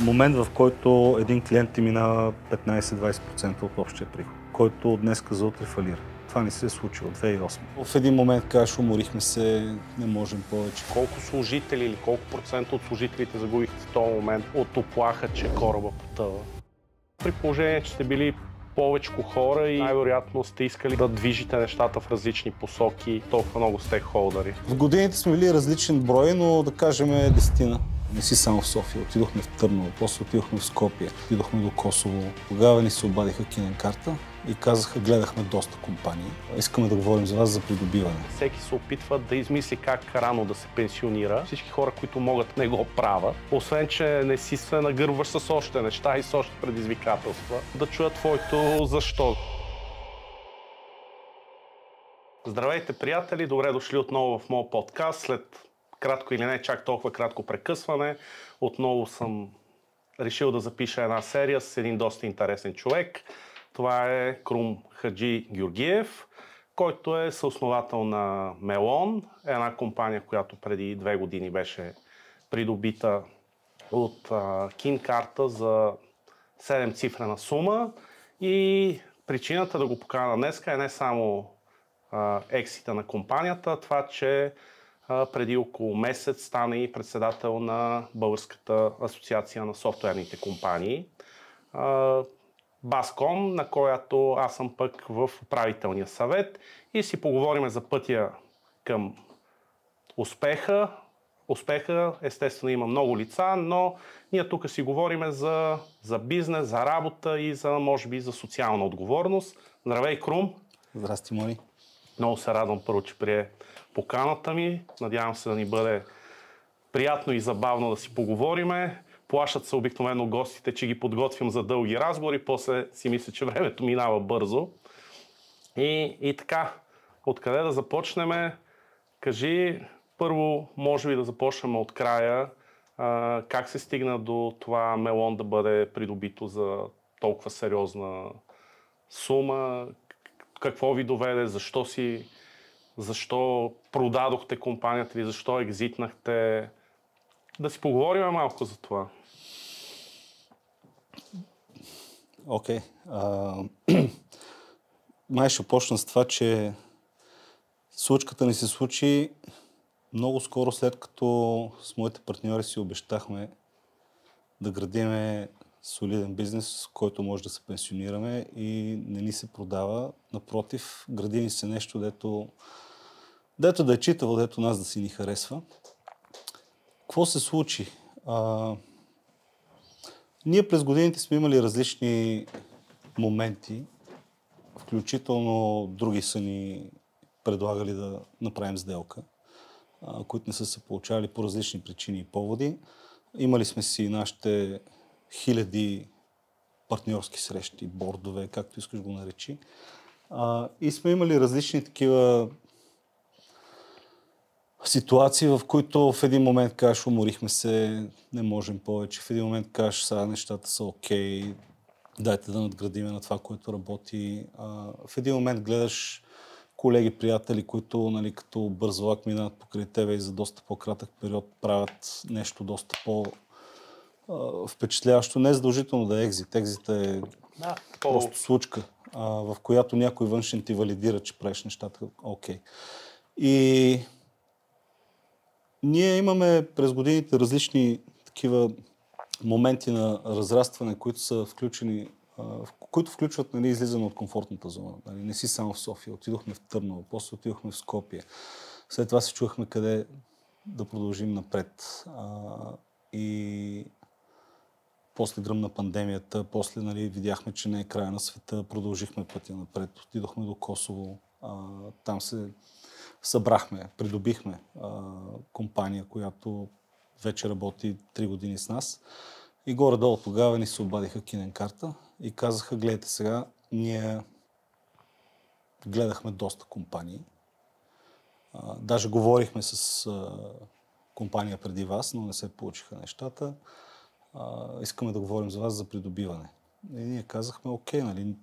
момент, в който един клиент ти минава 15-20% от общия приход, който днес за утре фалира. Това не се е случило 2008. В един момент кажеш, уморихме се, не можем повече. Колко служители или колко процента от служителите загубихте в този момент от уплаха, че кораба потъва? При положение, че сте били повечко хора и най-вероятно сте искали да движите нещата в различни посоки, толкова много стейкхолдъри. В годините сме били различен брой, но да кажем 10. Не си само в София, отидохме в Търново, после отидохме в Скопие, отидохме до Косово. Тогава ни се обадиха Киненкарта и казаха, гледахме доста компании. Искаме да говорим за вас за придобиване. Всеки се опитва да измисли как рано да се пенсионира. Всички хора, които могат, не го правят. Освен, че не си се нагърваш с още неща и с още предизвикателства. Да чуя твоето защо. Здравейте, приятели! Добре дошли отново в моят подкаст. След кратко или не чак толкова кратко прекъсване, отново съм решил да запиша една серия с един доста интересен човек. Това е Крум Хаджи Георгиев, който е съосновател на Melon, една компания, която преди 2 години беше придобита от Кинкарта за 7-цифрена сума. И причината да го покана днеска е не само ексита на компанията, това, че преди около месец стана и председател на Българската асоциация на софтуерните компании. Баском, на която аз съм пък в управителния съвет и си поговорим за пътя към успеха. Успеха, естествено, има много лица, но ние тук си говорим за бизнес, за работа и за, може би, за социална отговорност. Здравей, Крум! Здрасти, Мори! Много се радвам първо, че прие поканата ми. Надявам се да ни бъде приятно и забавно да си поговориме. Плашат се обикновено гостите, че ги подготвим за дълги разговори, после си мисля, че времето минава бързо. И така, откъде да започнем? Кажи, първо, може би да започнем от края. Как се стигна до това Melon да бъде придобито за толкова сериозна сума? Какво ви доведе? Защо продадохте компанията или защо екзитнахте? Да си поговорим малко за това. Окей. Май ще почна с това, че случката ни се случи много скоро след като с моите партньори си обещахме да градиме солиден бизнес, с който може да се пенсионираме и не ни се продава. Напротив, гради ни се нещо, дето да е читаво, дето нас да си ни харесва. Какво се случи? Ние през годините сме имали различни моменти, включително други са ни предлагали да направим сделка, които не са се получавали по различни причини и поводи. Имали сме си нашите хиляди партньорски срещи, бордове, както искаш го наречи. И сме имали различни такива ситуации, в които в един момент кажеш, уморихме се, не можем повече. В един момент кажеш, сега нещата са окей, дайте да надградиме на това, което работи. В един момент гледаш колеги, приятели, които нали, като бърз влак минават покрай тебе и за доста по-кратък период правят нещо доста по-впечатляващо. Не е задължително да е екзит. Екзит е просто случка, в която някой външен ти валидира, че правиш нещата окей. И ние имаме през годините различни такива моменти на разрастване, които са включени, които включват нали, излизане от комфортната зона. Нали, не си само в София. Отидохме в Търново, после отидохме в Скопие. След това се чухме къде да продължим напред. И после гръмна пандемията, после нали, видяхме, че не е края на света, продължихме пътя напред. Отидохме до Косово, там се събрахме, придобихме компания, която вече работи 3 години с нас. И горе-долу тогава ни се обадиха Киненкарта и казаха, гледайте сега, ние гледахме доста компании. Даже говорихме с компания преди вас, но не се получиха нещата. Искаме да говорим за вас за придобиване. И ние казахме, окей, нали,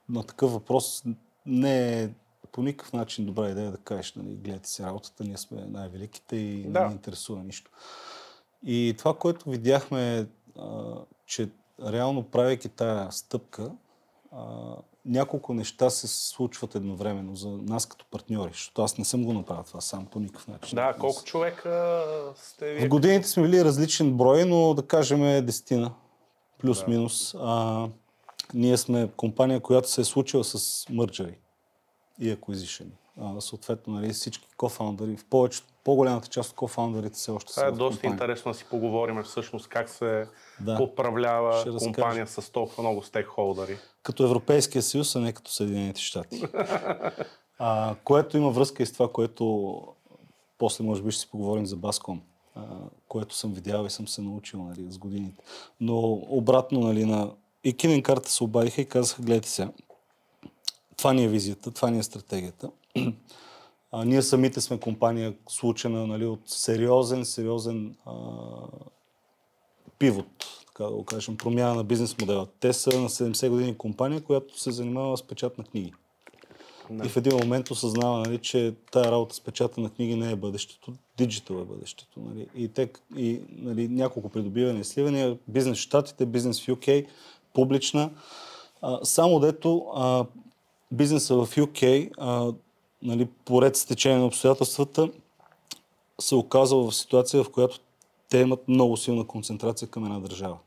на такъв въпрос не е по никакъв начин добра идея да кажеш, нали, гледайте си работата, ние сме най-великите и не ни интересува нищо. И това, което видяхме че реално правейки тая стъпка, няколко неща се случват едновременно за нас като партньори, защото аз не съм го направил това сам по никакъв начин. Да, колко човека сте вие? В годините сме били различен брой, но да кажем десетина, плюс-минус. Ние сме компания, която се е случила с мърджери и acquisition. Съответно, нали, всички кофаундъри, по-голямата част от кофаундърите все още са в Това е компания. доста интересно да си поговорим всъщност как се Да, управлява ще компания с толкова много стейкхолдъри. като Европейския съюз, а не като Съединените щати. Което има връзка и с това, което после може би ще си поговорим за Баском, което съм видял и съм се научил, нали, с годините. Но обратно, нали, и Киненкарта се обадиха и казаха, гледайте сега, това ни е визията, това ни е стратегията. Ние самите сме компания случена, нали, от сериозен пивот, така да го кажем, промяна на бизнес модела. Те са на 70 години компания, която се занимава с печат на книги. Да. И в един момент осъзнава, нали, че тая работа с печата на книги не е бъдещето, диджитал е бъдещето. Нали. Нали, няколко придобивания и сливания, бизнес в Щатите, бизнес в UK, публична. Само дето бизнеса в UK, нали, поред с течение на обстоятелствата, се оказва в ситуация, в която те имат много силна концентрация към една държава.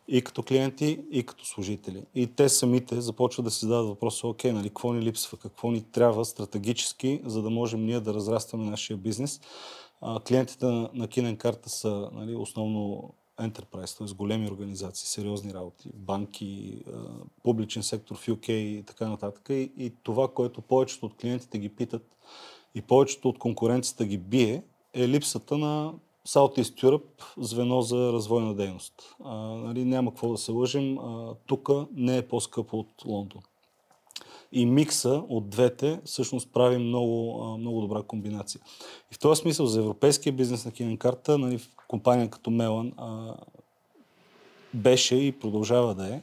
И като клиенти, и като служители. И те самите започват да си задават въпроса, окей, нали, какво ни липсва, какво ни трябва стратегически, за да можем ние да разрастваме нашия бизнес. Клиентите на Киненкарта са, нали, основно enterprise, т.е. големи организации, сериозни работи, банки, публичен сектор в UK и така нататък. И това, което повечето от клиентите ги питат и повечето от конкуренцията ги бие, е липсата на Southeast Europe звено за развойна дейност. Нали, няма какво да се лъжим, тук не е по-скъпо от Лондон. И микса от двете всъщност прави много добра комбинация. И в този смисъл за европейския бизнес на Киненкарта, нали, компания като Мелан беше и продължава да е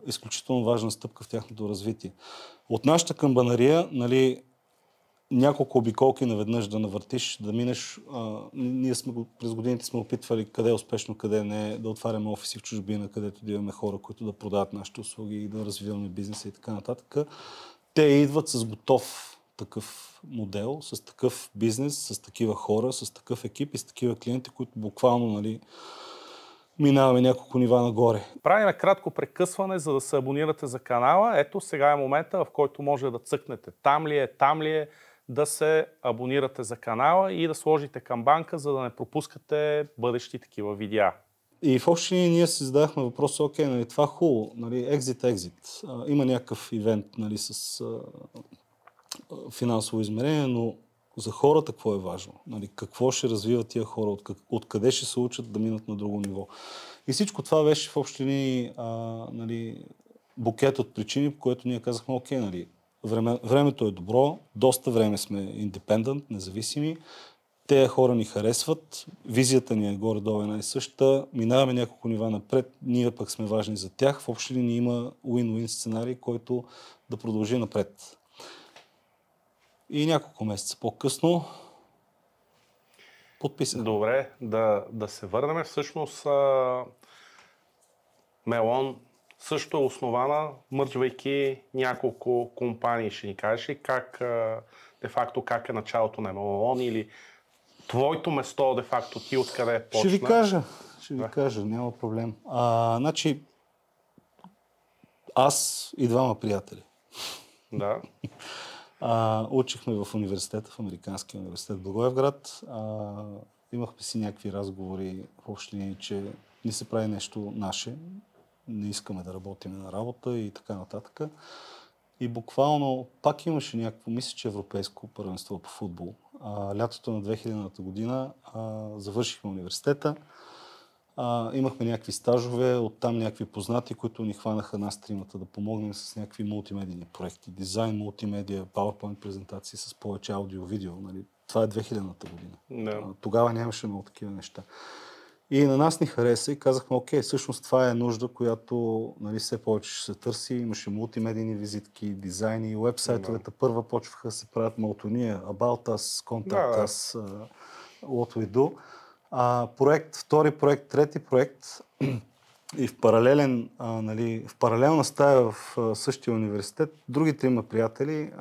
изключително важна стъпка в тяхното развитие. От нашата камбанария, нали, няколко обиколки наведнъж да навъртиш, да минеш. Ние през годините сме опитвали къде е успешно, къде не е, да отваряме офиси в чужбина, където да имаме хора, които да продават нашите услуги и да развиваме бизнеса и така нататък. Те идват с готов такъв модел, с такъв бизнес, с такива хора, с такъв екип и с такива клиенти, които буквално, нали, минаваме няколко нива нагоре. Правим кратко прекъсване, за да се абонирате за канала. Ето сега е момента, в който може да цъкнете там ли е, да се абонирате за канала и да сложите камбанка, за да не пропускате бъдещи такива видеа. И в общи ние си задахме въпроса, окей, нали, това хубаво, нали, екзит. Има някакъв ивент, нали, с финансово измерение, но за хората какво е важно? Нали, какво ще развиват тия хора? Откъде ще се учат да минат на друго ниво? И всичко това беше в общи линии, нали, букет от причини, по което ние казахме, окей, нали, времето е добро, доста време сме индепендент, независими, те хора ни харесват, визията ни е горе-долу една и съща, минаваме няколко нива напред, ние пък сме важни за тях, в общи линии има win-win сценарий, който да продължи напред. И няколко месеца по-късно подписано. Добре, да се върнем. Всъщност Мелон също е основана, мърджвайки няколко компании. Ще ни кажеш ли как, де-факто, как е началото на Мелон или твоето место, де-факто, ти откъде почна? Ще ви кажа, няма проблем. Значи, аз и двама приятели. Да. Учихме в университета, в Американския университет в Благоевград. Имахме си някакви разговори в общи линии, че ни се прави нещо наше. Не искаме да работим на работа и така нататък. И буквално пак имаше някакво, мисля, че европейско първенство по футбол. Лятото на 2000-та година завършихме университета. Имахме някакви стажове, оттам някакви познати, които ни хванаха нас тримата да помогнем с някакви мултимедийни проекти. Дизайн, мултимедия, PowerPoint презентации с повече аудио-видео. Нали? Това е 2000-та година. No. Тогава нямаше много такива неща. И на нас ни хареса и казахме, окей, всъщност това е нужда, която, нали, все повече ще се търси. Имаше мултимедийни визитки, дизайни, уебсайтовете първа почваха да се правят малотония, About Us, Contact Us, What We Do. Проект, втори проект, трети проект и в паралелна стая в същия университет, други трима приятели,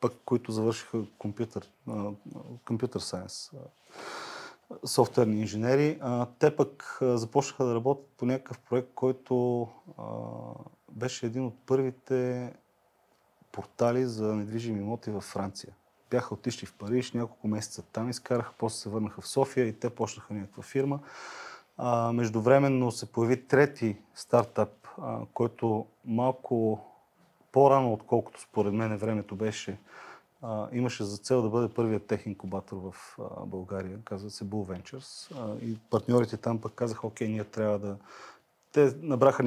пък, които завършиха компютър сайенс, софтуерни инженери, те пък започнаха да работят по някакъв проект, който беше един от първите портали за недвижими имоти във Франция. Бяха отишли в Париж, няколко месеца там изкараха, после се върнаха в София и те почнаха някаква фирма. Междувременно се появи трети стартап, който малко по-рано, отколкото според мен времето беше, имаше за цел да бъде първият тех инкубатор в България, казва се Bull Ventures. И партньорите там пък казаха, окей, ние трябва да... Те набраха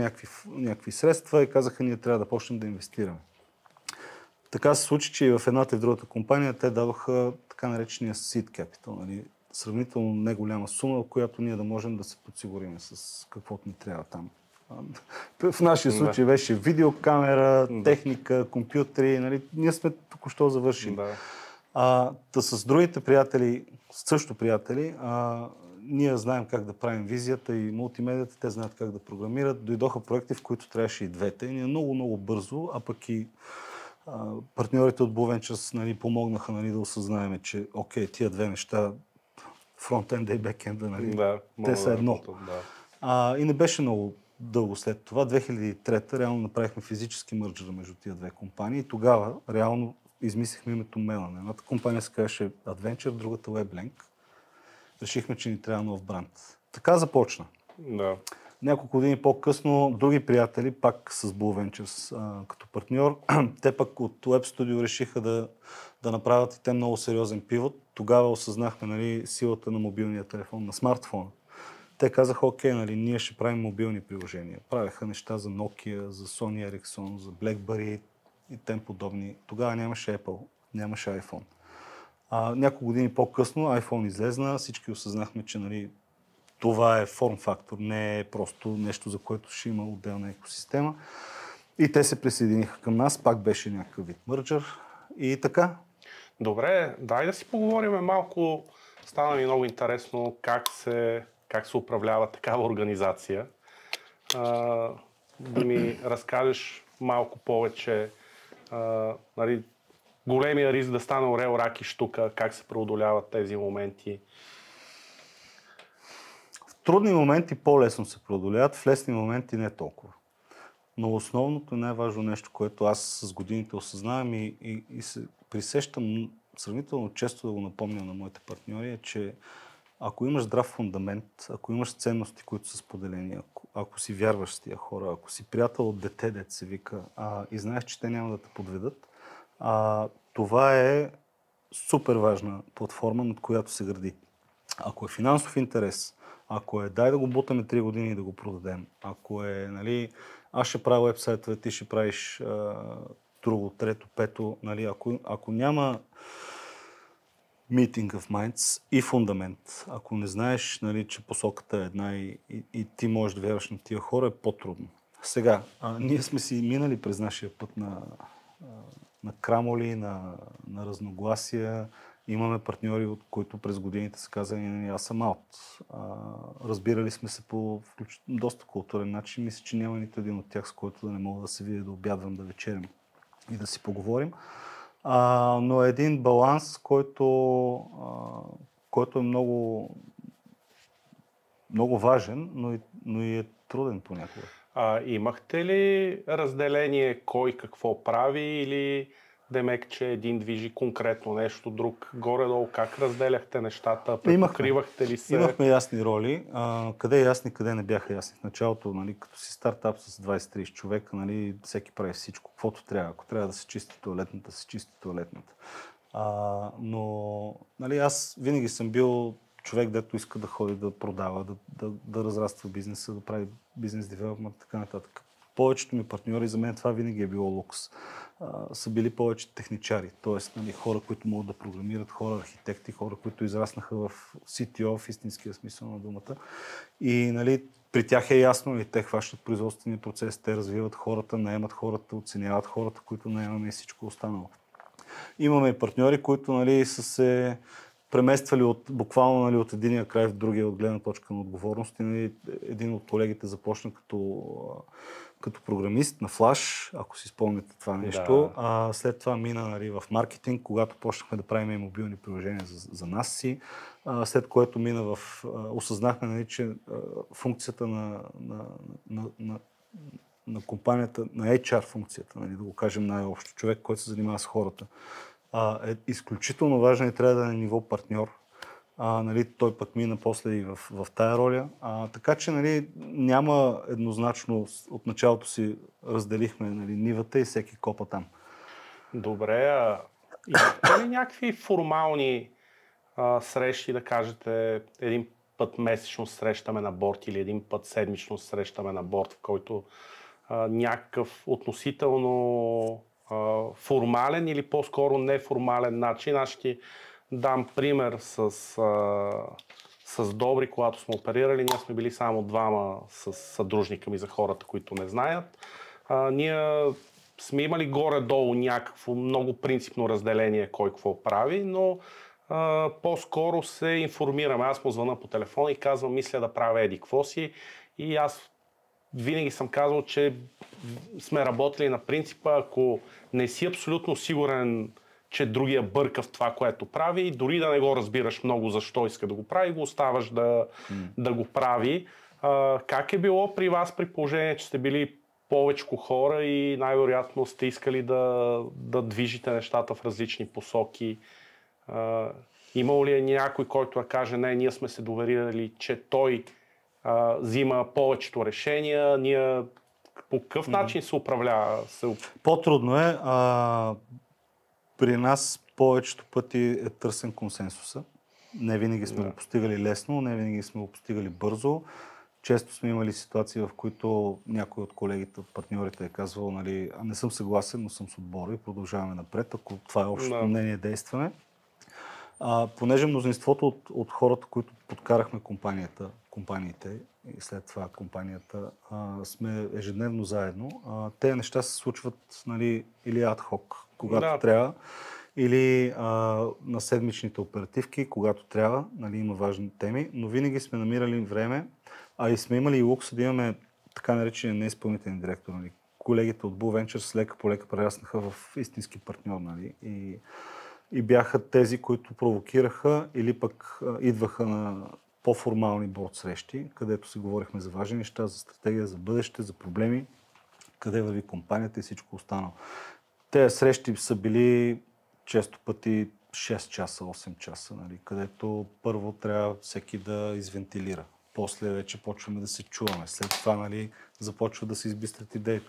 някакви средства и казаха, ние трябва да почнем да инвестираме. Така се случи, че и в едната и в другата компания те дадоха така наречения seed capital, нали? Сравнително неголяма сума, в която ние да можем да се подсигурим с каквото ни трябва там. В нашия случай беше видеокамера, техника, компютри, нали? Ние сме току-що завършили. С другите приятели, също приятели, ние знаем как да правим визията и мултимедията, те знаят как да програмират. Дойдоха проекти, в които трябваше и двете. И ние много бързо, а пък и партньорите от Bull Ventures, нали, помогнаха, нали, да осъзнаем, че окей, тия две неща, фронтенда и бекенда, нали, те са едно. И не беше много дълго след това. 2003 реално направихме физически мърджер между тия две компании и тогава реално измислихме името Melon. Едната компания се казваше Adventure, другата WebLink. Решихме, че ни трябва нов бранд. Така започна. Няколко години по-късно други приятели, пак с Bull Ventures като партньор, те пък от Web Studio решиха да направят и те много сериозен пивот. Тогава осъзнахме, нали, силата на мобилния телефон, на смартфона. Те казаха, окей, нали, ние ще правим мобилни приложения. Правеха неща за Nokia, за Sony Ericsson, за BlackBerry и тем подобни. Тогава нямаше Apple, нямаше iPhone. Няколко години по-късно iPhone излезна, всички осъзнахме, че, нали, това е форм-фактор, не е просто нещо, за което ще има отделна екосистема. И те се присъединиха към нас, пак беше някакъв вид мърджър и така. Добре, дай да си поговорим малко. Стана ми много интересно как се управлява такава организация. Да ми разкажеш малко повече, нали, големия риск да стане орел, рак и щука, как се преодоляват тези моменти. В трудни моменти по-лесно се преодоляват, в лесни моменти не толкова. Но основното и най-важно нещо, което аз с годините осъзнавам и се присещам сравнително често да го напомня на моите партньори, е, че ако имаш здрав фундамент, ако имаш ценности, които са споделени, ако си вярваш с тия хора, ако си приятел от дете, дет се вика, и знаеш, че те няма да те подведат, това е супер важна платформа, над която се гради. Ако е финансов интерес, ако е дай да го бутаме 3 години и да го продадем, ако е, нали, аз ще правя уебсайтове, ти ще правиш друго, трето, пето, нали, ако няма meeting of minds и фундамент, ако не знаеш, нали, че посоката е една и ти можеш да вярваш на тия хора, е по-трудно. Сега, ние сме си минали през нашия път на крамоли, на разногласия. Имаме партньори, от които през годините са казали, аз съм аут. Разбирали сме се по доста културен начин. Мисля, че няма нито един от тях, с който да не мога да се видя, да обядвам, да вечерям и да си поговорим. Но е един баланс, който е много, много важен, но и е труден понякога. Имахте ли разделение кой какво прави или демек, че един движи конкретно нещо, друг горе-долу? Как разделяхте нещата? Препокривахте ли се? Имахме ясни роли. Къде ясни, къде не бяха ясни. В началото, нали, като си стартап с 20-30 човека, нали, всеки прави всичко, каквото трябва. Ако трябва да се чисти тоалетната, се чисти тоалетната. Но, нали, аз винаги съм бил човек, дето иска да ходи да продава, да разраства бизнеса, да прави бизнес девелопмент, така нататък. Повечето ми партньори, за мен това винаги е било лукс. Са били повече техничари, т.е. нали, хора, които могат да програмират, хора архитекти, хора, които израснаха в CTO, в истинския смисъл на думата. И, нали, при тях е ясно, нали, те хващат производствения процес, те развиват хората, наемат хората, оценяват хората, които наемаме и всичко останало. Имаме и партньори, които, нали, са се премествали буквално нали, от единия край в другия от гледна точка на отговорност. И, нали, един от колегите започна като програмист на Flash, ако си спомняте това нещо. Да. След това мина нали, в маркетинг, когато почнахме да правим и мобилни приложения за нас си. След което мина осъзнахме, нали, че функцията на компанията, на HR функцията, нали, да го кажем най-общо, човек, който се занимава с хората, е изключително важен и трябва да е на ниво партньор. Нали, той пък мина после и в тая роля. Така че нали, няма еднозначно, от началото си разделихме нали, нивата и всеки копа там. Добре, имате ли някакви формални срещи, да кажете, един път месечно срещаме на борд или един път седмично срещаме на борд, в който някакъв относително формален или по-скоро неформален начин. Аз ще ти дам пример с Добри, когато сме оперирали. Ние сме били само двама с съдружника ми за хората, които не знаят. Ние сме имали горе-долу някакво много принципно разделение кой какво прави, но по-скоро се информираме. Аз му звъна по телефона и казвам, мисля да правя еди какво си. И аз винаги съм казал, че сме работили на принципа, ако не си абсолютно сигурен, че другия бърка в това, което прави, дори да не го разбираш много защо иска да го прави, го оставаш да го прави. Как е било при вас при положение, че сте били повечко хора и най-вероятно сте искали да движите нещата в различни посоки? Имало ли е някой, който да каже, не, ние сме се доверили, че той взима повечето решения, ние по какъв начин се управлява? По-трудно е. При нас повечето пъти е търсен консенсуса. Не винаги сме го постигали лесно, не винаги сме го постигали бързо. Често сме имали ситуации, в които някой от колегите, от партньорите е казвал, нали, не съм съгласен, но съм с отбора и продължаваме напред. Ако това е общото мнение, действаме. Понеже мнозинството от хората, които подкарахме компаниите и след това компанията, сме ежедневно заедно, тези неща се случват нали, или адхок, когато трябва, или на седмичните оперативки, когато трябва, нали, има важни теми, но винаги сме намирали време, и сме имали и лукса да имаме така наречения неизпълнителен директор. Нали. Колегите от Blue Ventures лека по лека прераснаха в истински партньор. Нали, и бяха тези, които провокираха или пък идваха на по-формални борд срещи, където си говорихме за важни неща, за стратегия, за бъдеще, за проблеми, къде върви компанията и всичко останало. Те срещи са били често пъти 6 часа, 8 часа, нали, където първо трябва всеки да извентилира. После вече почваме да се чуваме. След това нали, започва да се избистрят идеите.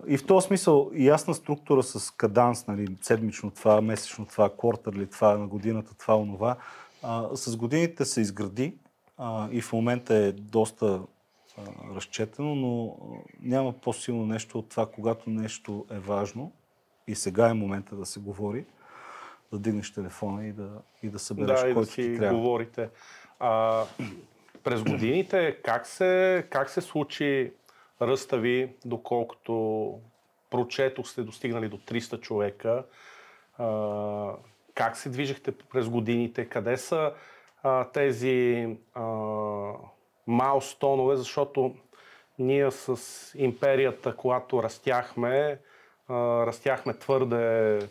И в този смисъл ясна структура с каданс, нали, седмично това, месечно това, квартърли това, на годината това, онова. С годините се изгради и в момента е доста разчетено, но няма по-силно нещо от това, когато нещо е важно и сега е момента да се говори, да дигнеш телефона и да събереш който ти трябва. Да, и да си говорите. През годините как се случи ръста ви, доколкото прочетох сте достигнали до 300 човека? Как се движихте през годините? Къде са тези майлстонове? Защото ние с империята, когато растяхме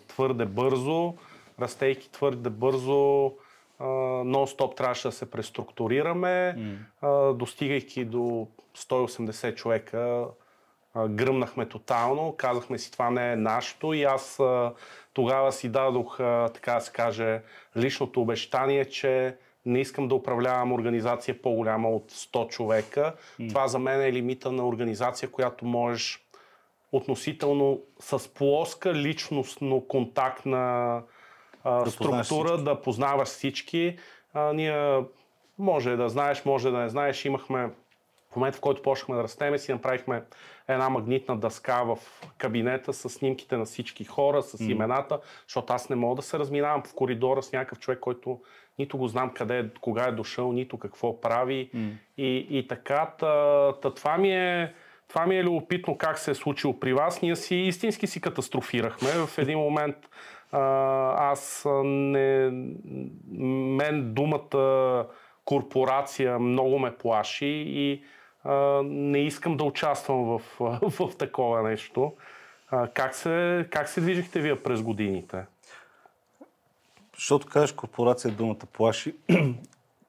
твърде бързо. Растейки твърде бързо, нон-стоп трябваше да се преструктурираме. Достигайки до 180 човека, гръмнахме тотално, казахме си това не е нашето и аз тогава си дадох, така да се каже, личното обещание, че не искам да управлявам организация по-голяма от 100 човека. Това за мен е лимита на организация, която можеш относително с плоска личностно контактна структура да познаваш всички. Ние може да знаеш, може да не знаеш. Имахме в момента, в който почнахме да растеме, си направихме една магнитна дъска в кабинета с снимките на всички хора, с имената, защото аз не мога да се разминавам в коридора с някакъв човек, който нито го знам къде, кога е дошъл, нито какво прави. И така, това ми е любопитно как се е случило при вас. Ние истински си катастрофирахме. В един момент Мен думата корпорация много ме плаши и не искам да участвам в такова нещо. Как се движихте вие през годините? Защото кажеш корпорация, думата плаши.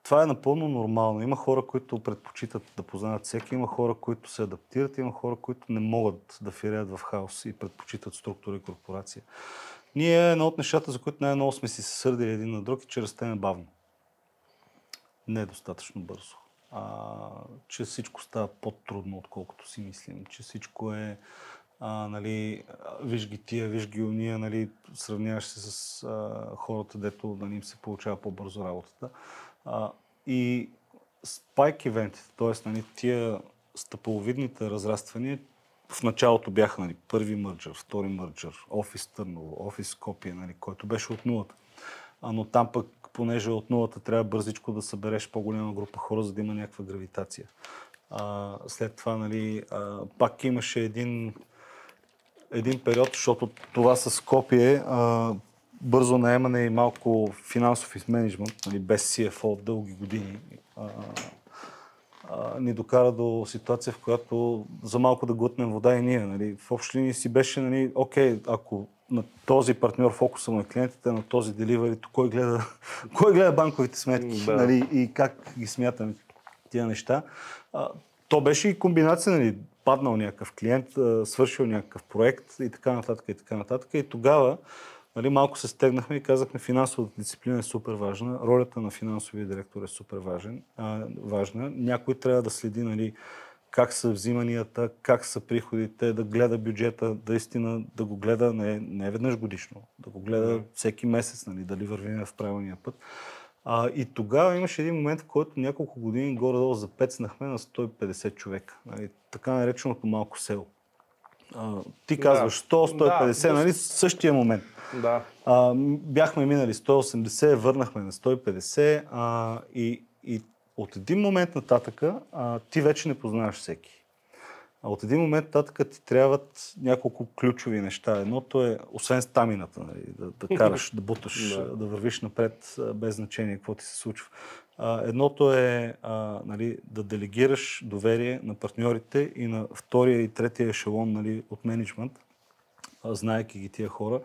Това е напълно нормално. Има хора, които предпочитат да познават всеки, има хора, които се адаптират, има хора, които не могат да фиреят в хаос и предпочитат структура и корпорация. Ние едно от нещата, за които най-много сме си се сърдили един на друг, е, че растеме бавно. Не е достатъчно бързо. Че всичко става по-трудно, отколкото си мислим. Че всичко е, виж ги тия, виж ги уния, нали, сравняваш се с хората, дето им се получава по-бързо работата. И спайк ивентите, т.е. тия стъпаловидните разраствания, в началото бяха първи мърджър, втори мърджър, офис Търново, офис Скопие, който беше от нулата. Но там пък, понеже от нулата трябва бързичко да събереш по-голяма група хора, за да има някаква гравитация. След това, пак имаше един период, защото това с Скопие, бързо наемане и малко финансов менеджмент, без CFO дълги години, ни докара до ситуация, в която за малко да глътнем вода и ние. В общи линии си беше, окей, ако на този партньор фокуса на клиентите, на този деливери, кой гледа банковите сметки, и как ги смятаме тия неща. То беше и комбинация, паднал някакъв клиент, свършил някакъв проект и така нататък, и така нататък. И тогава малко се стегнахме и казахме, финансовата дисциплина е супер важна, ролята на финансовия директор е супер важна. Някой трябва да следи как са взиманията, как са приходите, да гледа бюджета, да го гледа не веднъж годишно, да го гледа всеки месец, дали вървим в правилния път. И тогава имаше един момент, в който няколко години горе-долу запецнахме на 150 човека. Така нареченото малко село. Ти казваш 100-150, същия момент. Да. Бяхме минали 180, върнахме на 150 и от един момент нататъка ти вече не познаваш всеки. От един момент нататък ти трябват няколко ключови неща. Едното е, освен стамината, да караш, да буташ, да вървиш напред без значение какво ти се случва. Едното е да делегираш доверие на партньорите и на втория и третия ешелон от менеджмент, знаейки ги тия хора,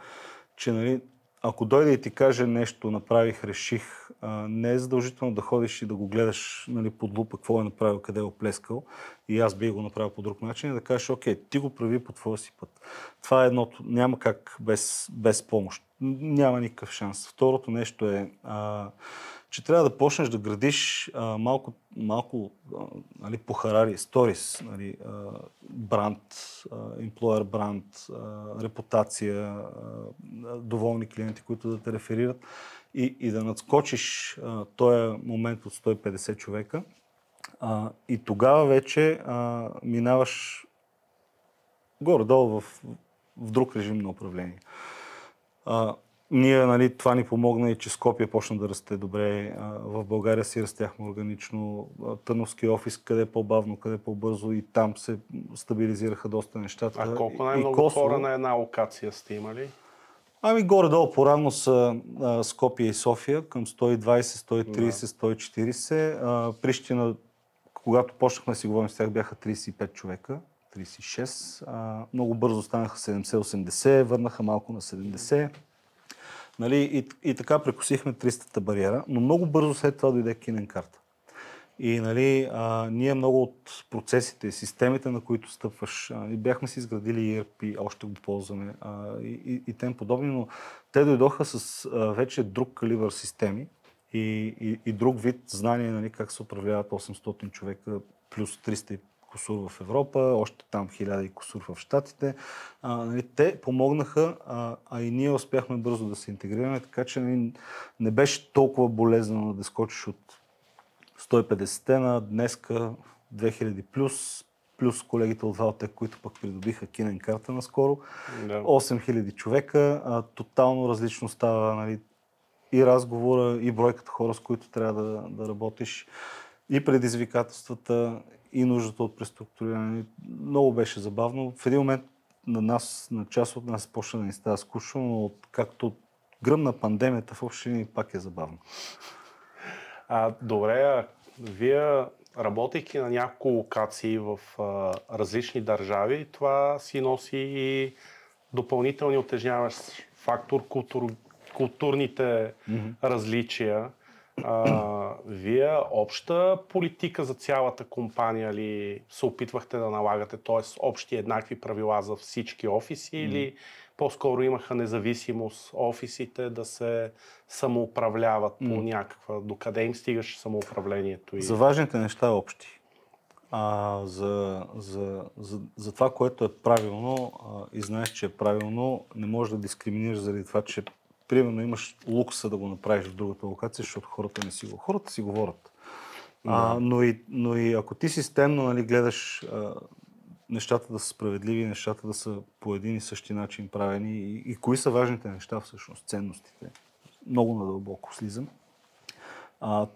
че ако дойде и ти каже нещо, направих, реших, не е задължително да ходиш и да го гледаш под лупа, какво е направил, къде е оплескал и аз би го направил по друг начин, и да кажеш, окей, ти го прави по твоя си път. Това е едното. Няма как без помощ. Няма никакъв шанс. Второто нещо е, че трябва да почнеш да градиш малко по Харари, сторис, бранд, employer бранд, репутация, доволни клиенти, които да те реферират и да надскочиш този момент от 150 човека. И тогава вече минаваш горе-долу в друг режим на управление. Ние, това ни помогна и че Скопие почна да расте добре. В България си растяхме органично. Търновски офис, къде е по-бавно, къде е по-бързо, и там се стабилизираха доста нещата. А колко най-много хора на една локация сте имали? Горе-долу по-равно са Скопие и София, към 120, 130, 140. Прищина, когато почнахме да си говорим с тях, бяха 35 човека. 36. Много бързо станаха 70-80, върнаха малко на 70. И така прекусихме 300-та бариера, но много бързо след това дойде Кинен карта. И ние много от процесите, системите, на които стъпваш, бяхме си изградили ERP, още го ползваме и тем подобни, но те дойдоха с вече друг калибър системи и друг вид знание, как се управляват 800 човека плюс 300 кусур в Европа, още там 1000 кусур в Щатите. Те помогнаха, и ние успяхме бързо да се интегрираме, така че не беше толкова болезнено да скочиш от 150 на днеска 2000 плюс колегите от Валтек, които пък придобиха Кинен карта наскоро. 8000 човека, тотално различно става и разговора, и бройката хора, с които трябва да работиш, и предизвикателствата, и нуждата от преструктуриране. Много беше забавно. В един момент на част от нас почна да ни става скучно, но както гръмна пандемията, в общи линии пак е забавно. Добре, вие работейки на няколко локации в различни държави, това си носи и допълнителни утежняващ фактор, културните различия. Вие обща политика за цялата компания ли се опитвахте да налагате, т.е. общи еднакви правила за всички офиси или по-скоро имаха независимост офисите да се самоуправляват по някаква, докъде им стигаше самоуправлението? За важните неща общи. За това, което е правилно и знаеш, че е правилно, не можеш да дискриминираш заради това, че примерно имаш лукса да го направиш в другата локация, защото хората не си го. Хората си говорят. Но и ако ти системно, нали, гледаш нещата да са справедливи, нещата да са по един и същи начин правени и кои са важните неща всъщност, ценностите. Много надълбоко слизам.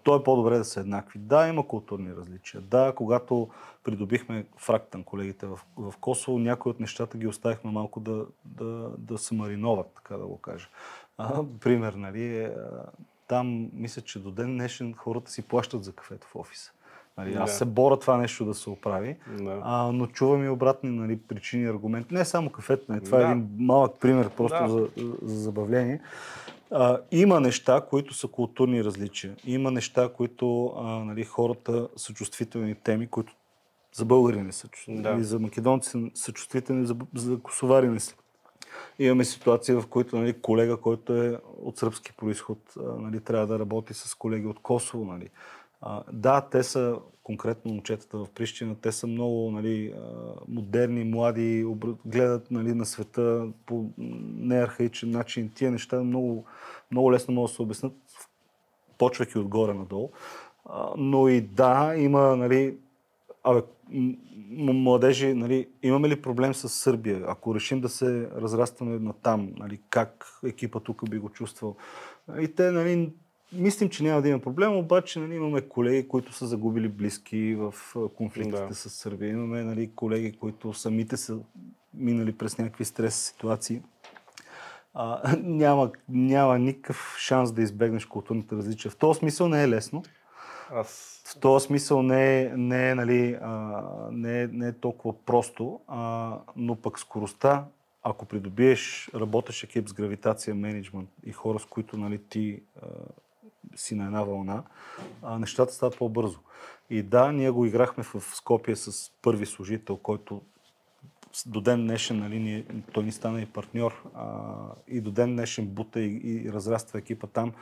То е по-добре да са еднакви. Да, има културни различия. Да, когато придобихме фрактан колегите в Косово, някои от нещата ги оставихме малко да се мариноват, така да го кажа. Пример, нали, там мисля, че до ден днешен хората си плащат за кафето в офиса. Нали, аз се боря това нещо да се оправи, но чувам и обратни, нали, причини и аргументи. Не само кафето, нали, това е един малък пример просто за забавление. Има неща, които са културни различия. Има неща, които нали, хората са чувствителни теми, които за българи не са чувствителни. За македонци са чувствителни, за косовари не са. Имаме ситуация, в които нали, колега, който е от сръбски произход, нали, трябва да работи с колеги от Косово. Нали. Да, те са, конкретно момчетата в Прищина, те са много нали, модерни, млади, гледат нали, на света по неархаичен начин. Тия неща много, много лесно могат да се обяснят, почвайки отгоре надолу. Но и да, има нали, младежи, нали, имаме ли проблем с Сърбия? Ако решим да се разрастваме на там, нали, как екипа тук би го чувствал? И те, нали, мислим, че няма да има проблем, обаче нали, имаме колеги, които са загубили близки в конфликтите с Сърбия. Имаме нали, колеги, които самите са минали през някакви стрес ситуации. Няма никакъв шанс да избегнеш културните различия. В този смисъл не е лесно. В този смисъл не е толкова просто, но пък скоростта, ако придобиеш работещ екип с гравитация, менеджмент и хора, с които нали, ти си на една вълна, нещата стават по-бързо. И да, ние го играхме в Скопие с първи служител, който до ден днешен, нали, той ни стана и партньор, и до ден днешен бута и разраства екипа там.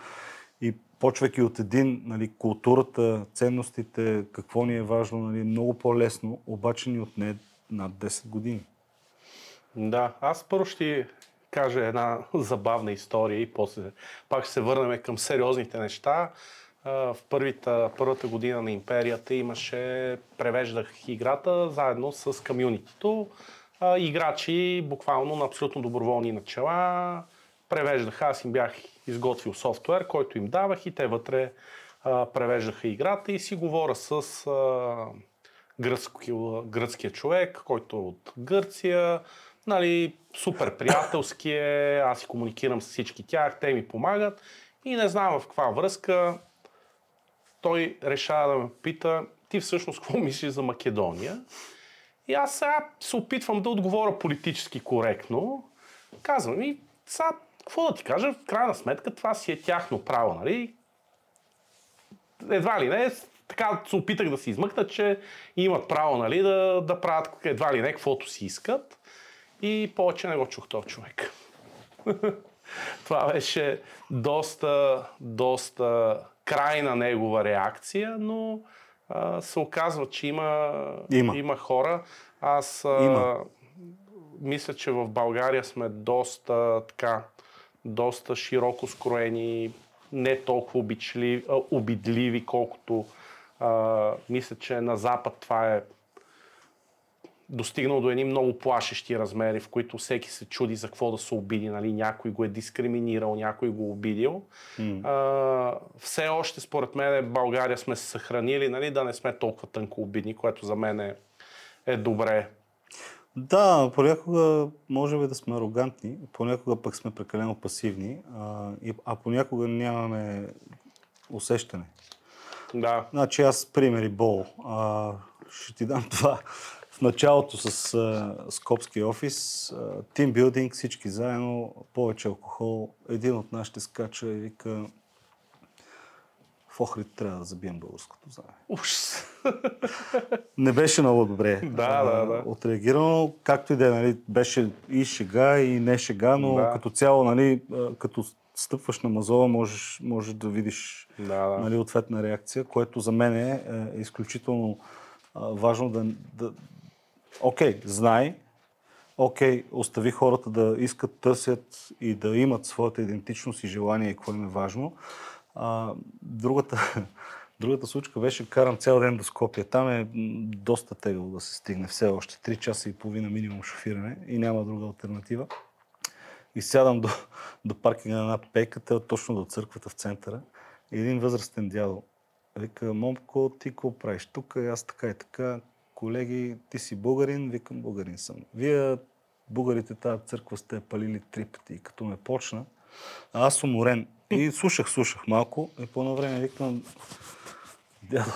И почвайки от един, нали, културата, ценностите, какво ни е важно, нали, много по-лесно, обаче ни отне над 10 години. Да, аз първо ще кажа една забавна история и после пак ще се върнем към сериозните неща. В първата година на империята превеждах играта заедно с комюнитито. Играчи буквално на абсолютно доброволни начала превеждаха. Аз им бях изготвил софтуер, който им давах и те вътре превеждаха играта и си говоря с гръцкия човек, който е от Гърция. Нали, супер приятелски е, аз си комуникирам с всички тях, те ми помагат и не знам в каква връзка той решава да ме пита, ти всъщност какво мислиш за Македония? И аз сега се опитвам да отговоря политически коректно. Казвам ми, сега какво да ти кажа, в крайна сметка това си е тяхно право, нали? Едва ли не, така се опитах да се измъкна, че имат право, нали, да правят едва ли не каквото си искат. И повече не го чух този човек. Това беше доста крайна негова реакция, но се оказва, че има хора. Аз мисля, че в България сме доста широко скроени, не толкова обидливи, колкото мисля, че на Запад това е достигнал до едни много плашещи размери, в които всеки се чуди за какво да се обиди, нали? Някой го е дискриминирал, някой го обидил. Все още, според мен, в България сме се съхранили, нали? Да не сме толкова тънко обидни, което за мен е добре. Да, понякога може би да сме арогантни, понякога пък сме прекалено пасивни, а понякога нямаме усещане. Да. Значи аз примери Бол. Ще ти дам това. В началото с Скопския офис, тимбилдинг, всички заедно, повече алкохол. Един от нашите скача и вика: в Охрид трябва да забием българското знаме. Ужас. Не беше много добре Да. отреагирано, както и да е, нали, беше и шега, и не шега, но като цяло, нали, като стъпваш на мазола, можеш да видиш нали, ответна реакция, което за мен е изключително важно да... Окей, знай, остави хората да искат, търсят и да имат своята идентичност и желание, какво им е важно. Другата случка беше, карам цял ден до Скопие. Там е доста тегаво да се стигне все още. 3 часа и половина минимум шофиране и няма друга алтернатива. И сядам до паркинга на една пейката, точно до църквата в центъра. И един възрастен дядо вика: момко, ти какво правиш тук? Аз така и така. Колеги, ти си българин? Викам: българин съм. Вие, българите, тази църква сте палили 3 пъти. И като ме почна, аз съм уморен. И слушах малко и по-на време викам: дядо,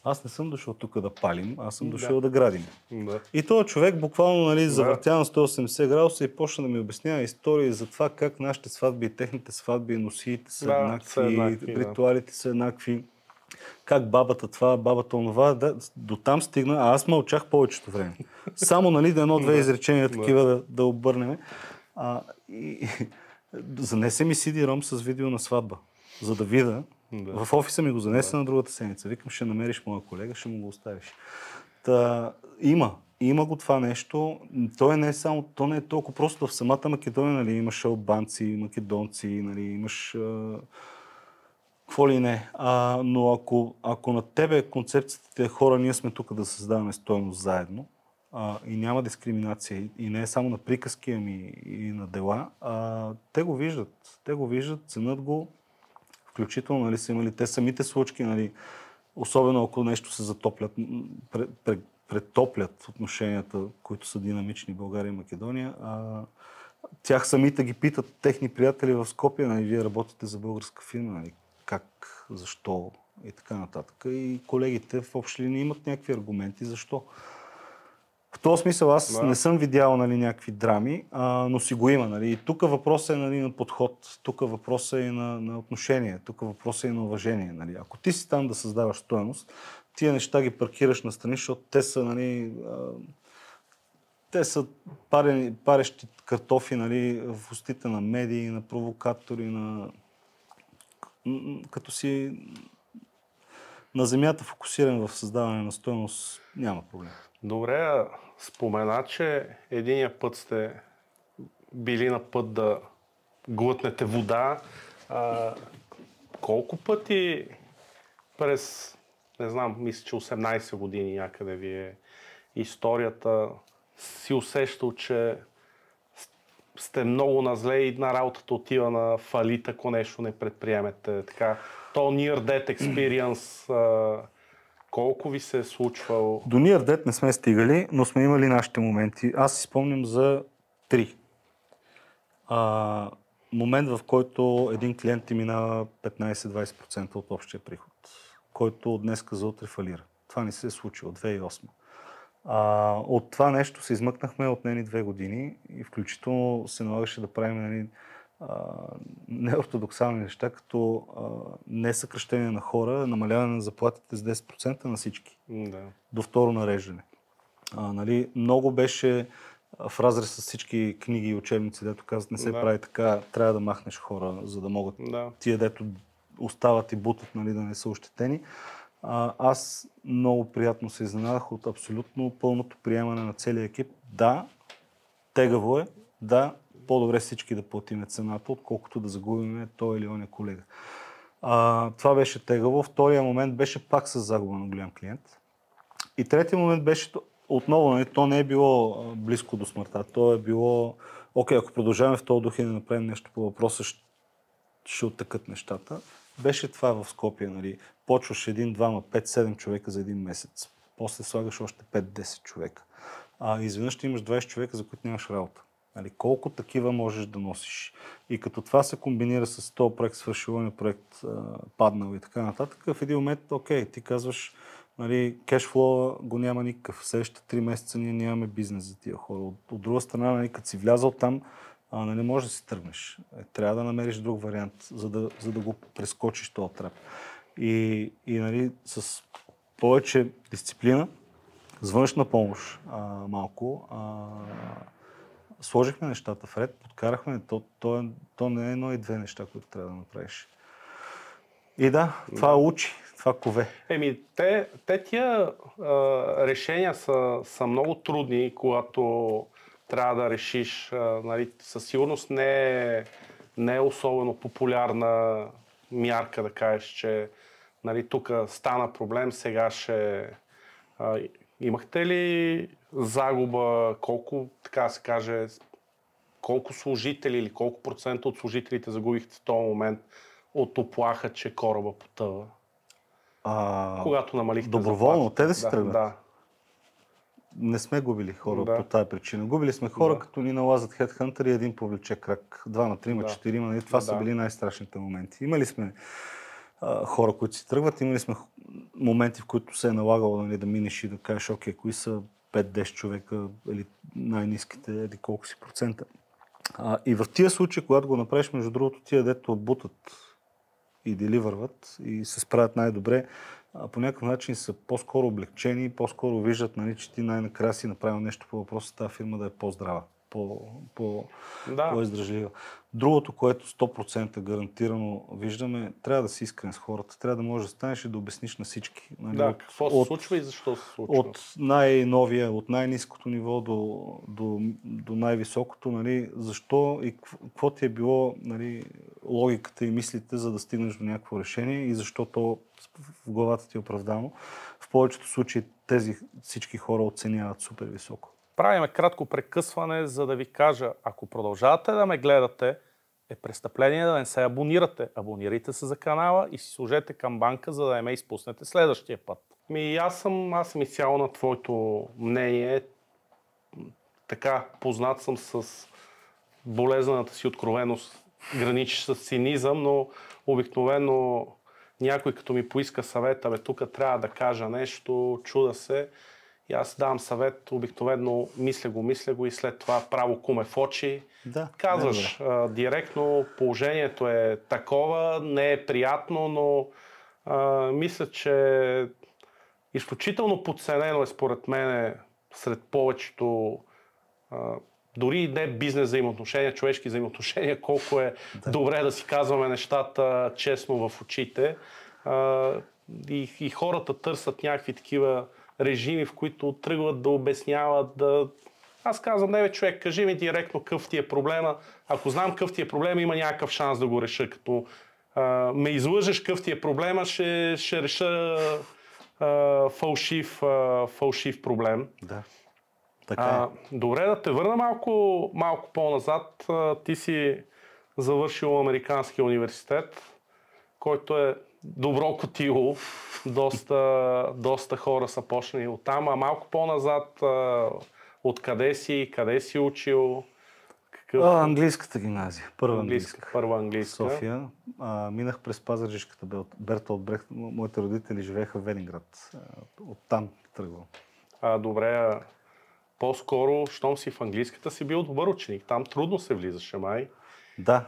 аз не съм дошъл тук да палим, аз съм дошъл да градим. Да. И този човек буквално, нали, завъртя на 180 градуса и почна да ми обяснява истории за това как нашите сватби и техните сватби, носиите са еднакви, ритуалите са еднакви, как бабата това, бабата онова. До там стигна, а аз мълчах повечето време. Само, нали, едно-две изречения такива да обърнем. Занесе ми CD-ROM с видео на сватба, за да видя. В офиса ми го занесе на другата седмица. Викам: ще намериш моя колега, ще му го оставиш. Има го това нещо. То не е толкова просто. В самата Македония, нали, имаш албанци, македонци, нали, имаш какво ли не. Но ако на тебе концепцията е хора, ние сме тук да създаваме стойност заедно, и няма дискриминация, и не е само на приказки, ами и на дела, те го виждат, ценят го, включително, нали, са имали те самите случки, нали, особено ако нещо се затоплят, претоплят отношенията, които са динамични в България и Македония. Тях самите ги питат техни приятели в Скопие: нали, вие работите за българска фирма, нали, как, защо и така нататък. И колегите в общи линии имат някакви аргументи защо. В този смисъл аз не съм видял, нали, някакви драми, но си го има. Нали. И тук въпросът е, нали, на подход, тук въпросът е на отношение, тук въпросът е на уважение. Нали. Ако ти си там да създаваш стойност, тия неща ги паркираш настрани, защото те са, нали, те са парещи картофи, нали, в устите на медии, на провокатори, като си на земята фокусиран в създаване на стойност, няма проблем. Добре, спомена, че единия път сте били на път да глътнете вода. Колко пъти през, не знам, мисля, че 18 години някъде ви е историята, си усещал, че сте много на зле и на работата отива на фалит, ако нещо не предприемете. Така, то Near Death Experience, колко ви се е случвало? До Near Death не сме стигали, но сме имали нашите моменти. Аз си спомням за 3. Момент, в който един клиент ти минава 15-20% от общия приход, който от днеска за утре фалира. Това не се е случило, 2008. От това нещо се измъкнахме от нейни 2 години и включително се налагаше да правим, нали, неортодоксални неща, като не съкращение на хора, намаляване на заплатите с 10% на всички. До второ нареждане. Нали, много беше в разрез с всички книги и учебници, дето казват: не се прави така, трябва да махнеш хора, за да могат тия, дето остават и бутат, нали, да не са ощетени. Аз много приятно се изненадах от абсолютно пълното приемане на целия екип. Да, тегаво е, да, по-добре всички да платиме цената, отколкото да загубим той или оня колега. Това беше тегаво. Втория момент беше пак с загуба на голям клиент. И третия момент беше отново, нали, то не е било близко до смъртта. То е било: окей, ако продължаваме в този дух и да направим нещо по въпроса, ще оттекат нещата. Беше това в Скопие, нали. Почваш 1, 2, 5, 7 човека за един месец. После слагаш още 5-10 човека. изведнъж ти имаш 20 човека, за които нямаш работа. Нали, колко такива можеш да носиш? И като това се комбинира с този проект, свършилния проект, паднал и така нататък, в един момент, окей, ти казваш, нали, кешфлоу го няма никакъв. В следващите 3 месеца ние нямаме бизнес за тия хора. От друга страна, нали, като си влязал там, не можеш да си тръгнеш. Трябва да намериш друг вариант, за да го прескочиш този трап. И нали, с повече дисциплина, с външна помощ малко, сложихме нещата в ред, подкарахме. То не е едно и две неща, които трябва да направиш. И да, това учи, това кове. Те тия решения са много трудни, когато трябва да решиш. Нали, със сигурност не е особено популярна мярка да кажеш, че нали, тук стана проблем, сега ще... Имахте ли загуба, колко, така се каже, колко служители или колко процента от служителите загубихте в този момент от оплаха, че кораба потъва? Когато намалихте доброволно, те да си тръгнат. Да. Не сме губили хора по тази причина. Губили сме хора, като ни налазят хедхънтъри и един повлече крак. 2, 3, 4, нали? Това са били най-страшните моменти. Имали сме хора, които си тръгват, имали сме моменти, в които се е налагало, нали, да минеш и да кажеш, окей, кои са 5-10 човека или най-ниските, или колко си процента. И в тия случаи, когато го направиш, между другото, тия дето бутат и деливърват и се справят най-добре, по някакъв начин са по-скоро облегчени, по-скоро виждат, нали, че ти най-накрая си направил нещо по въпроса, тази фирма да е по-здрава, по-издръжлива. Другото, което 100% гарантирано виждаме, трябва да си искрен с хората, трябва да можеш да станеш и да обясниш на всички. Нали, да, какво се случва и защо се случва. От най-новия, от най-ниското ниво до най-високото, нали, защо и какво ти е било, нали, логиката и мислите, за да стигнеш до някакво решение и защо то в главата ти е оправдано. В повечето случаи тези всички хора оценяват супер високо. Правиме кратко прекъсване, за да ви кажа, ако продължавате да ме гледате, е престъпление да не се абонирате. Абонирайте се за канала и си сложете камбанка, за да не ме изпуснете следващия път. Аз съм изцяло на твоето мнение. Така, познат съм с болезнената си откровеност, граничи с цинизъм, но обикновено някой като ми поиска съвета, тук трябва да кажа нещо, чуда се. И аз давам съвет, обикновено мисля го и след това право куме в очи. Да, казваш директно, положението е такова, не е приятно, но мисля, че изключително подценено е според мен сред повечето дори не бизнес взаимоотношения, човешки взаимоотношения, колко е добре да си казваме нещата честно в очите. И хората търсят някакви такива режими, в които тръгват да обясняват, Аз казвам, не бе, човек, кажи ми директно какъв ти е проблема. Ако знам какъв ти е проблема, има някакъв шанс да го реша. Като ме излъжеш какъв ти е проблема, ще реша фалшив проблем. Да. Така е. Добре, да те върна малко по-назад. Ти си завършил Американския университет, който е добро котило. Доста хора са почнали оттам, а малко по-назад откъде си учил? Английската гимназия. Първа английска. София. Минах през Пазарджишката Бертолд Брехт. Моите родители живееха в Велинград. Оттам тръгвам. Добре, по-скоро, щом си в английската, си бил добър ученик. Там трудно се влизаше, май. Да.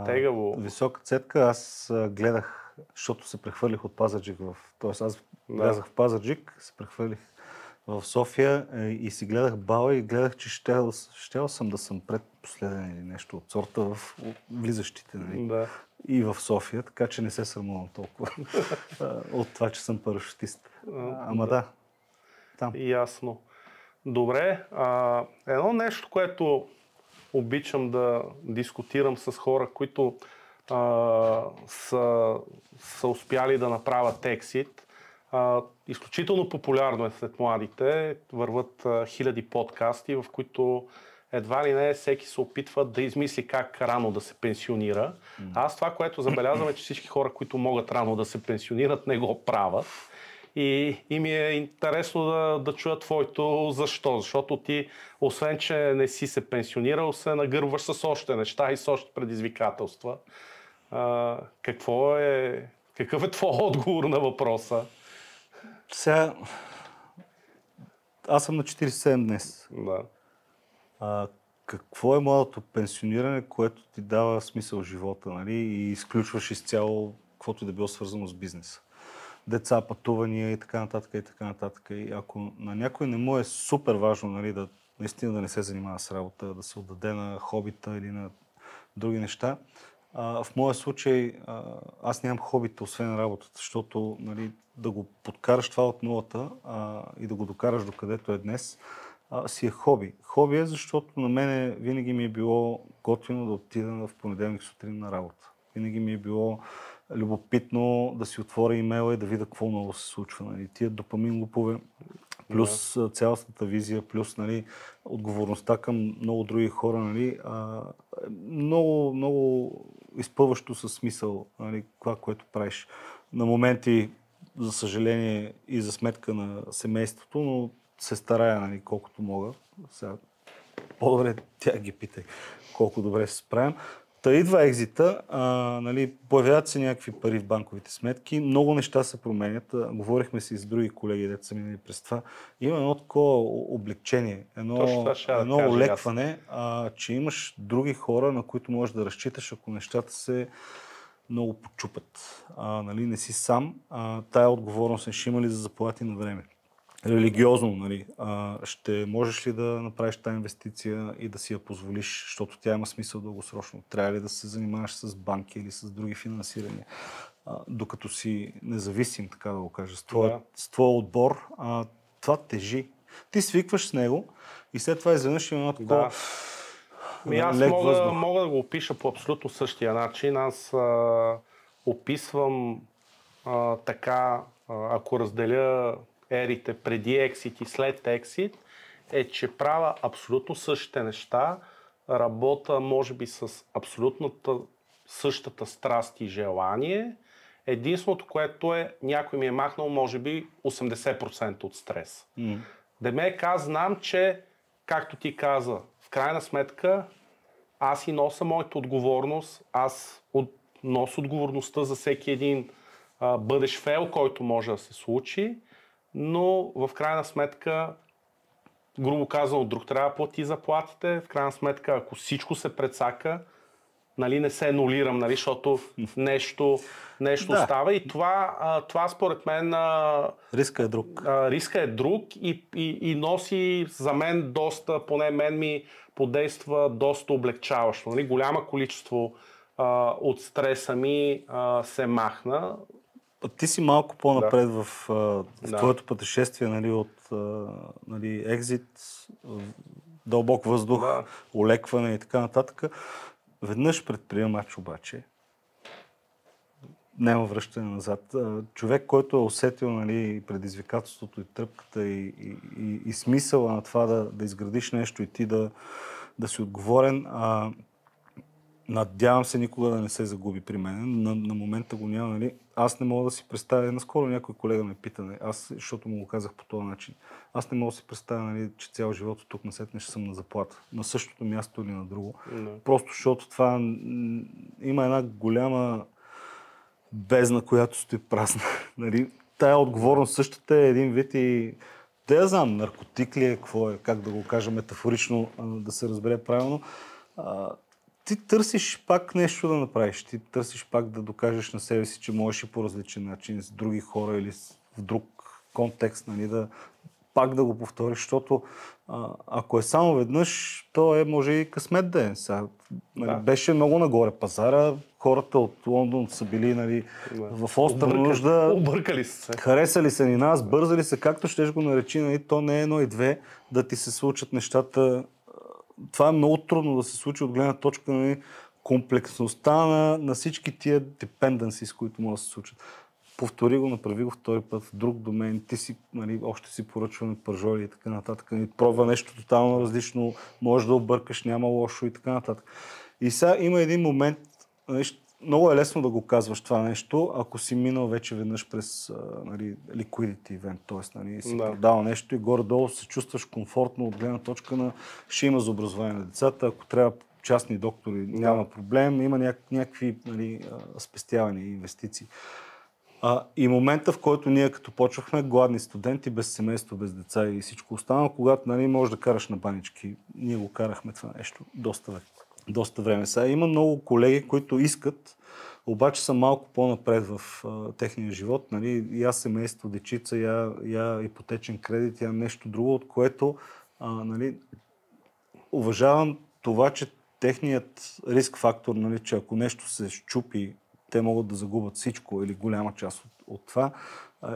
Тегаво. Висока цетка. Аз гледах, защото се прехвърлих от Пазарджик Тоест аз влязах в Пазарджик, се прехвърлих в София и си гледах бала и гледах, че щял съм да съм предпоследен или нещо от сорта в влизащите, нали? Да. И в София, така че не се срамувам толкова от това, че съм парашутист. Ама да. Там. Ясно. Добре. Едно нещо, което обичам да дискутирам с хора, които са успяли да направят ексит. Изключително популярно е сред младите. Върват хиляди подкасти, в които едва ли не всеки се опитва да измисли как рано да се пенсионира. Аз това, което забелязвам е, че всички хора, които могат рано да се пенсионират, не го правят. И ми е интересно да чуя твоето защо. Защото ти, освен че не си се пенсионирал, се нагърваш с още неща и с още предизвикателства. Какъв е твой отговор на въпроса? Сега, аз съм на 47 днес. Да. Какво е младото пенсиониране, което ти дава смисъл в живота, нали? И изключваш изцяло каквото и да било свързано с бизнеса. Деца, пътувания и така нататък, и така нататък. И ако на някой не му е супер важно, нали, наистина да не се занимава с работа, да се отдаде на хобита или на други неща, в моя случай аз нямам хобита, освен работата, защото, нали, да го подкараш това от нулата и да го докараш до където е днес, си е хоби. Хоби е, защото на мене винаги ми е било готино да отида в понеделник сутрин на работа. Винаги ми е било любопитно да си отворя имейла и да видя какво много се случва. Нали. Тия допамин лупове, плюс цялостната визия, плюс, нали, отговорността към много други хора, нали, много, много изпълващо със смисъл, нали, това, което правиш. На моменти, за съжаление, и за сметка на семейството, но се старая, нали, колкото мога. Сега, по-добре тя ги питай колко добре се справям. Та идва екзита, нали, появяват се някакви пари в банковите сметки, много неща се променят. Говорихме си с други колеги, дето са минали през това. Има едно такова облегчение, едно олекване, че имаш други хора, на които можеш да разчиташ, ако нещата се много почупят. Нали, не си сам, тая отговорност не ще има ли за заплати на време. Религиозно, нали, ще можеш ли да направиш тази инвестиция и да си я позволиш, защото тя има смисъл дългосрочно? Трябва ли да се занимаваш с банки или с други финансирания, докато си независим, така да го кажа, с твоя отбор, това тежи. Ти свикваш с него и след това изведнъж има едно такова аз мога да го опиша по абсолютно същия начин. Аз описвам така, ако разделя ерите преди ексит и след ексит, е, че правя абсолютно същите неща, работя може би с абсолютната същата страст и желание. Единственото, което е, някой ми е махнал може би 80% от стрес. Демек, аз знам, че, както ти каза, в крайна сметка аз и нося моята отговорност, аз нося отговорността за всеки един бъдещ фейл, който може да се случи, но в крайна сметка, грубо казано, друг трябва да плати заплатите. В крайна сметка, ако всичко се прецака, нали, не се анулирам, нали, защото нещо става и това според мен риска е друг. Риска е друг и носи за мен доста, поне мен ми подейства доста облегчаващо. Нали. Голямо количество от стреса ми се махна. Ти си малко по-напред в твоето пътешествие, нали, от нали, екзит, дълбок въздух, олекване и така нататък. Веднъж предприемач обаче няма връщане назад. Човек, който е усетил, нали, предизвикателството и тръпката и смисъла на това да изградиш нещо и ти да си отговорен, надявам се никога да не се загуби при мен. На момента го няма, нали. Аз не мога да си представя, наскоро някой колега ме пита, нали, защото му го казах по този начин, аз не мога да си представя, нали, че цял живот от тук насетне ще съм на заплата. На същото място или на друго. Просто защото това има една голяма бездна, която стои празна. Нали. Тая отговорност същата е един вид и да я знам, наркотик ли е, какво е, как да го кажа метафорично, да се разбере правилно. Ти търсиш пак нещо да направиш, ти търсиш пак да докажеш на себе си, че можеш и по различен начин с други хора или в друг контекст, нали, пак да го повториш, защото ако е само веднъж, то може и късмет да е. Нали, беше много нагоре пазара, хората от Лондон са били, нали, в остра нужда. Объркали се. Харесали се ни нас, бързали се, както щеш го наречи, нали, то не е едно и две да ти се случат нещата. Това е много трудно да се случи от гледна точка на комплексността на всички тия dependencies, с които могат да се случат. Повтори го, направи го втори път в друг домен, ти си, нали, още си поръчваме пържоли и така нататък, пробва нещо тотално различно, можеш да объркаш, няма лошо и така нататък. И сега има един момент, нали, много е лесно да го казваш това нещо, ако си минал вече веднъж през нали, liquidity event, т.е. Нали, си продал нещо и горе-долу се чувстваш комфортно от гледна точка на ще има за образование на децата, ако трябва частни доктори, няма проблем, има някакви нали, спестявания и инвестиции. И момента, в който ние като почвахме, гладни студенти, без семейство, без деца и всичко останало, когато нали, можеш да караш на банички, ние го карахме това нещо доста време. Сега има много колеги, които искат, обаче са малко по-напред в техния живот. Нали? Я семейство, дечица, я ипотечен кредит, я нещо друго, от което нали, уважавам това, че техният риск фактор, нали, че ако нещо се щупи, те могат да загубят всичко или голяма част от това,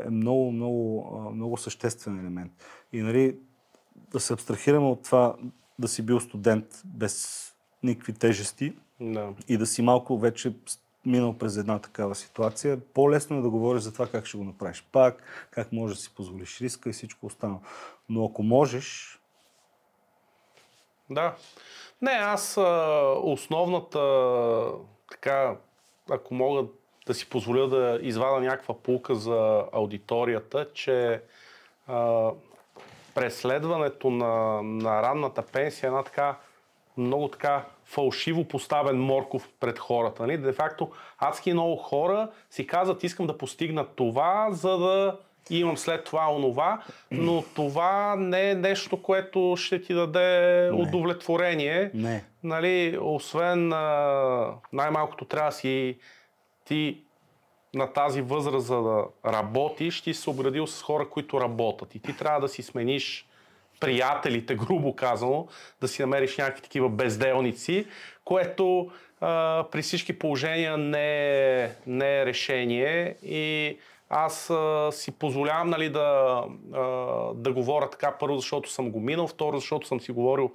е много съществен елемент. И нали, да се абстрахираме от това да си бил студент без никакви тежести и да си малко вече минал през една такава ситуация, по-лесно е да говориш за това как ще го направиш пак, как можеш да си позволиш риска и всичко останало. Но ако можеш... Да. Не, аз основната така, ако мога да си позволя да извада някаква пулка за аудиторията, че преследването на ранната пенсия е една така много така фалшиво поставен морков пред хората. Нали? Де факто адски много хора си казват, искам да постигна това, за да имам след това онова, но това не е нещо, което ще ти даде удовлетворение. Не. Нали? Освен най-малкото трябва да си ти на тази възраст, за да работиш, ти си се обградил с хора, които работят. И ти трябва да си смениш приятелите, грубо казано, да си намериш някакви такива безделници, което при всички положения не е решение. И аз си позволявам нали, да говоря така, първо, защото съм го минал, второ, защото съм си говорил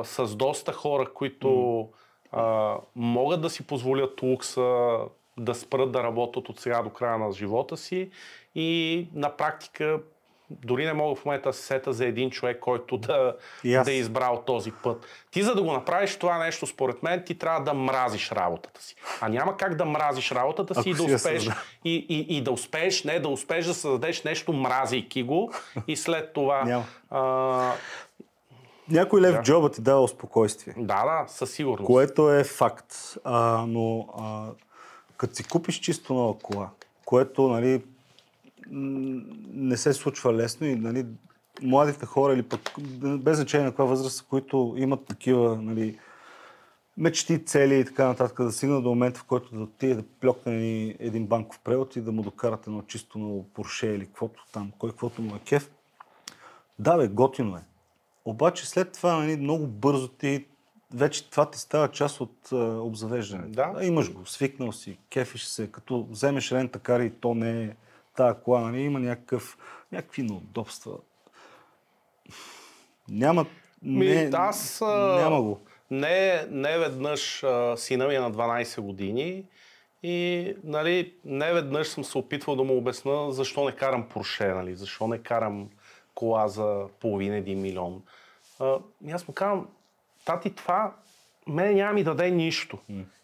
с доста хора, които могат да си позволят лукса да спрат да работят от сега до края на живота си и на практика дори не мога в момента да се сета за един човек, който да е избрал този път. Ти за да го направиш това нещо, според мен, ти трябва да мразиш работата си. А няма как да мразиш работата си и да успееш, и да успееш, не да успееш да създадеш нещо, мразейки го и след това... Някой лев в джоба ти дава спокойствие. Да, със сигурност. Което е факт. Но като си купиш чисто нова кола, което нали, не се случва лесно и нали, младите хора или пък без значение на каква възраст, които имат такива нали, мечти, цели и така нататък, да стигнат до момента, в който да отиде да плёкне един банков превод и да му докарат едно чисто ново Порше или каквото там, каквото му е кеф. Да бе, готино е. Обаче след това нали, много бързо вече това ти става част от обзавеждането. Да. Имаш го, свикнал си, кефиш се, като вземеш рент-а-кар и то не е тая кола, нали, има някакви неудобства. Няма го. Не веднъж сина ми е на 12 години и нали, не веднъж съм се опитвал да му обясна защо не карам Порше, нали, защо не карам кола за $500,000 милион. И аз му казвам, тати, това мене няма ми даде нищо.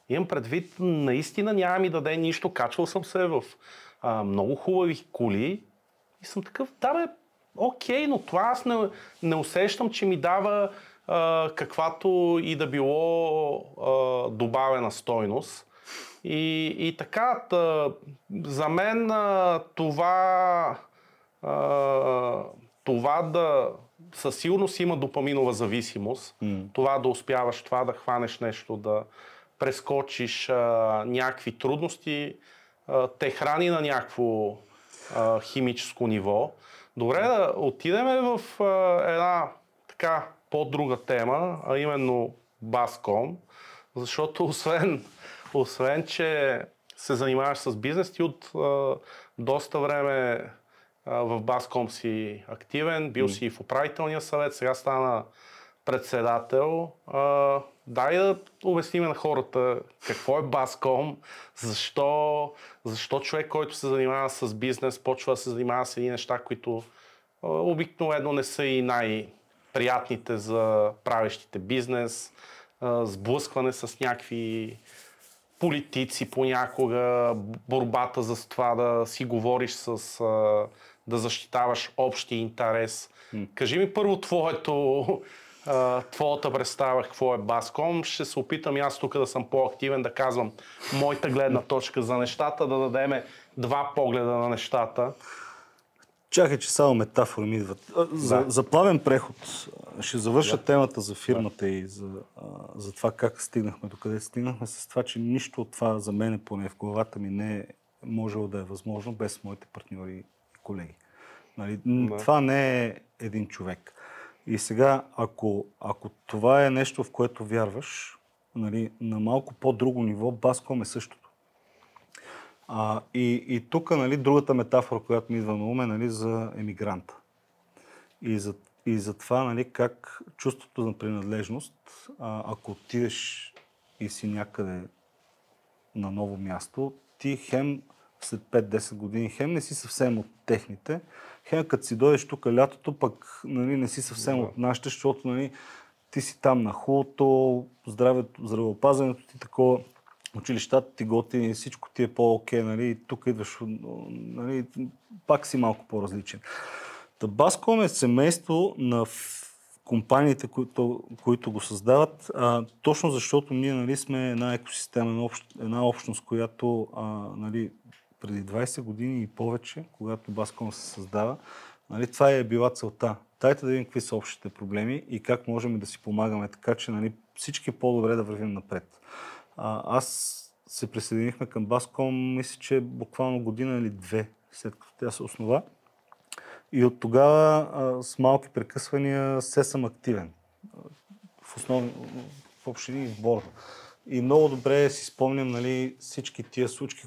Имам предвид, наистина няма ми даде нищо. Качвал съм се в много хубави коли и съм такъв, да бе, окей, но това аз не усещам, че ми дава каквато и да било добавена стойност. И така, за мен това да със сигурност има допаминова зависимост. Това да успяваш, това да хванеш нещо, да прескочиш някакви трудности, те храни на някакво химическо ниво. Добре, да отидем в една така по-друга тема, а именно Bascom, защото освен че се занимаваш с бизнес, ти от доста време в Bascom си активен, бил си в управителния съвет, сега стана председател. Дай да обясним на хората какво е Bascom, защо човек, който се занимава с бизнес, почва да се занимава с едни неща, които обикновено не са и най-приятните за правещите бизнес, сблъскване с някакви политици понякога, борбата за това да си говориш да защитаваш общия интерес. Кажи ми първо твоята представа какво е Bascom. Ще се опитам и аз тук да съм по-активен, да казвам моята гледна точка за нещата, да дадем два погледа на нещата. Чакай, че само метафори ми идват. За плавен преход ще завърша темата за фирмата и за това как стигнахме до къде стигнахме, с това, че нищо от това за мен, поне в главата ми, не е можело да е възможно без моите партньори и колеги. Нали? Това не е един човек. И сега, ако това е нещо, в което вярваш, нали, на малко по-друго ниво, Bascom е същото. И тук, нали, другата метафора, която ми идва на ум е, нали, за емигранта. И за това, нали, как чувството на принадлежност, ако отидеш и си някъде на ново място, ти хем след 5-10 години, хем не си съвсем от техните, хем като си дойдеш тук лятото, пък, нали, не си съвсем от нашите, защото, нали, ти си там на хубавото, здравеопазването ти такова, училищата ти готини, всичко ти е по-окей, нали, и тук идваш, нали, пак си малко по-различен. Bascom е семейство на компаниите, които го създават, точно защото ние, нали, сме една екосистема, една общност, която, нали, преди 20 години и повече, когато Bascom се създава, нали, това е била целта. Дайте да видим какви са общите проблеми и как можем да си помагаме, така че, нали, всички е по-добре да вървим напред. Аз се присъединихме към Bascom, мисля, че буквално година или две, след като тя се основа. И от тогава с малки прекъсвания все съм активен. В общини и в борда. И много добре си спомням, нали, всички тия случки,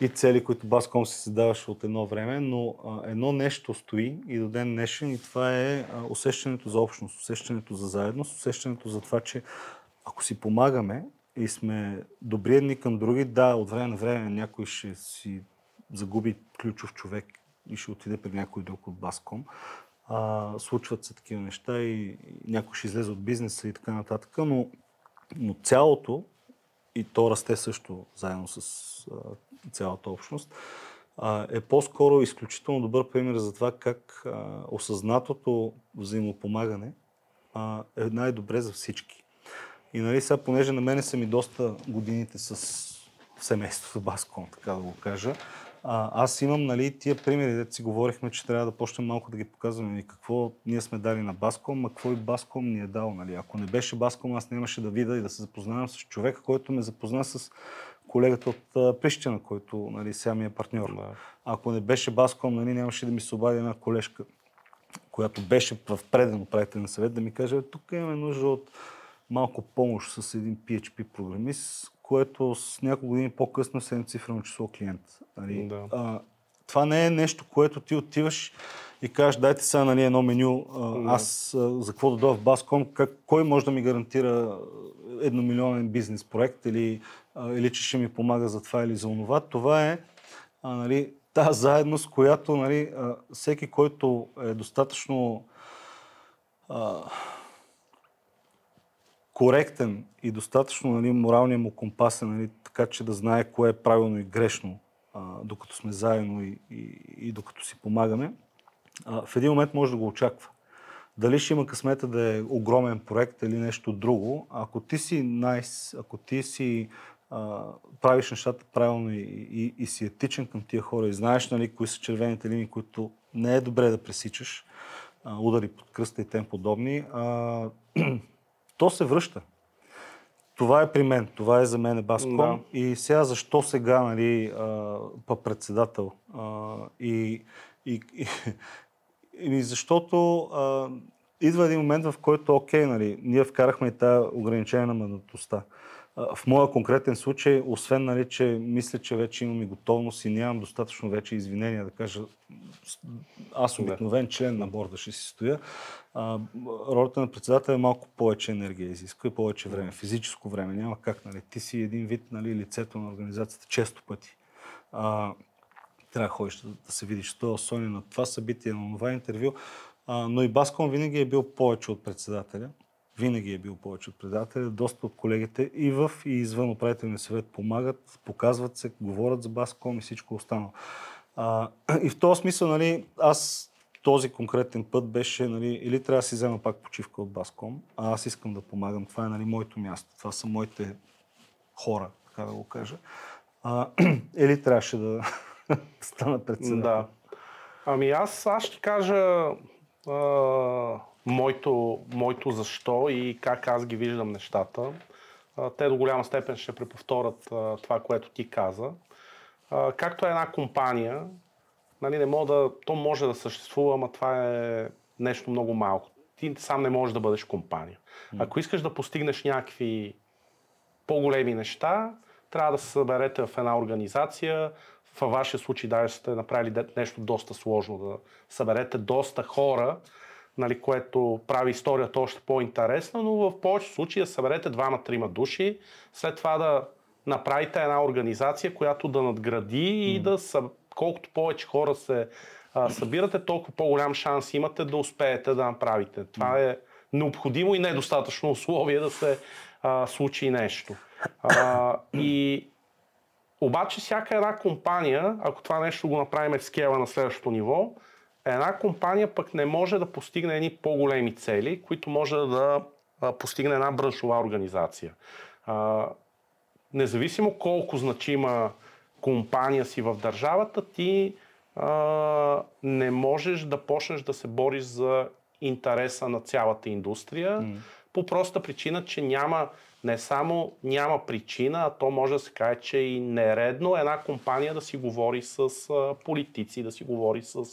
и цели, които Bascom се създаваше от едно време, но едно нещо стои и до ден днешен, и това е усещането за общност, усещането за заедност, усещането за това, че ако си помагаме и сме добри едни към други, да, от време на време някой ще си загуби ключов човек и ще отиде при някой друг от Bascom. Случват се такива неща и някой ще излезе от бизнеса и така нататък, но цялото, и то расте също заедно с цялата общност, е по-скоро изключително добър пример за това как осъзнатото взаимопомагане е най-добре за всички. И, нали, сега, понеже на мене са ми доста годините с семейството Bascom, така да го кажа, аз имам, нали, тия примери, дето си говорихме, че трябва да почнем малко да ги показваме и какво ние сме дали на Bascom, а какво и Bascom ни е дал. Нали. Ако не беше Bascom, аз нямаше да видя и да се запознавам с човека, който ме запозна с колегата от Прищина, който, нали, сега ми е партньор. Да. Ако не беше Bascom, нали, нямаше да ми се обади една колежка, която беше в преден управителен съвет, да ми каже, тук имаме нужда от малко помощ с един PHP програмист, което с няколко години по-късно е 7-цифрено число клиент. Нали? Да. Това не е нещо, което ти отиваш и кажеш, дайте сега, нали, едно меню, аз за какво да дойда в Bascom, кой може да ми гарантира едномилионен бизнес проект или че ще ми помага за това или за онова. Това е, нали, тази заедност, която, нали, всеки, който е достатъчно коректен и достатъчно, нали, моралния му компас, нали, така че да знае кое е правилно и грешно, докато сме заедно и докато си помагаме, в един момент може да го очаква. Дали ще има късмета да е огромен проект или нещо друго, ако ти си ако ти си правиш нещата правилно и си етичен към тия хора и знаеш, нали, кои са червените линии, които не е добре да пресичаш, удари под кръста и тем подобни, то се връща. Това е при мен, това е за мен Bascom. Да. И сега защо сега, нали, председател? Защото идва един момент, в който окей, нали, ние вкарахме и тази ограничение на мандатността. В моя конкретен случай, освен, нали, че мисля, че вече имам и готовност и нямам достатъчно вече извинения да кажа, аз обикновен член на борда ще си стоя, ролята на председател е малко повече енергия изисква и повече време, физическо време. Няма как, нали, ти си един вид, нали, лицето на организацията често пъти. Трябва да ходиш да се видиш с този Соня на това събитие, на това интервю, но и Bascom винаги е бил повече от председателя. винаги е бил повече от предателя. Доста от колегите и в и извън управителния съвет помагат, показват се, говорят за Bascom и всичко останало. И в този смисъл, нали, аз този конкретен път беше, нали, или трябва да си взема пак почивка от Bascom, а аз искам да помагам. Това е, нали, моето място. Това са моите хора, така да го кажа. Или трябваше да стана председател. Да. Ами аз ще кажа моето защо и как аз ги виждам нещата. Те до голяма степен ще преповторят това, което ти каза. Както е една компания, нали, то може да съществува, но това е нещо много малко. Ти сам не можеш да бъдеш компания. Ако искаш да постигнеш някакви по-големи неща, трябва да се съберете в една организация. Във вашия случай даже сте направили нещо доста сложно, да съберете доста хора, нали, което прави историята още по-интересна, но в повечето случаи да съберете 2-3 души, след това да направите една организация, която да надгради и колкото повече хора се събирате, толкова по-голям шанс имате да успеете да направите. Това е необходимо и недостатъчно условие да се случи нещо. И обаче всяка една компания, ако това нещо го направим в скела на следващото ниво, една компания пък не може да постигне едни по-големи цели, които може да постигне една браншова организация. Независимо колко значима компания си в държавата, ти не можеш да почнеш да се бориш за интереса на цялата индустрия, по проста причина, че не само няма причина, а то може да се каже, че и нередно една компания да си говори с политици, да си говори с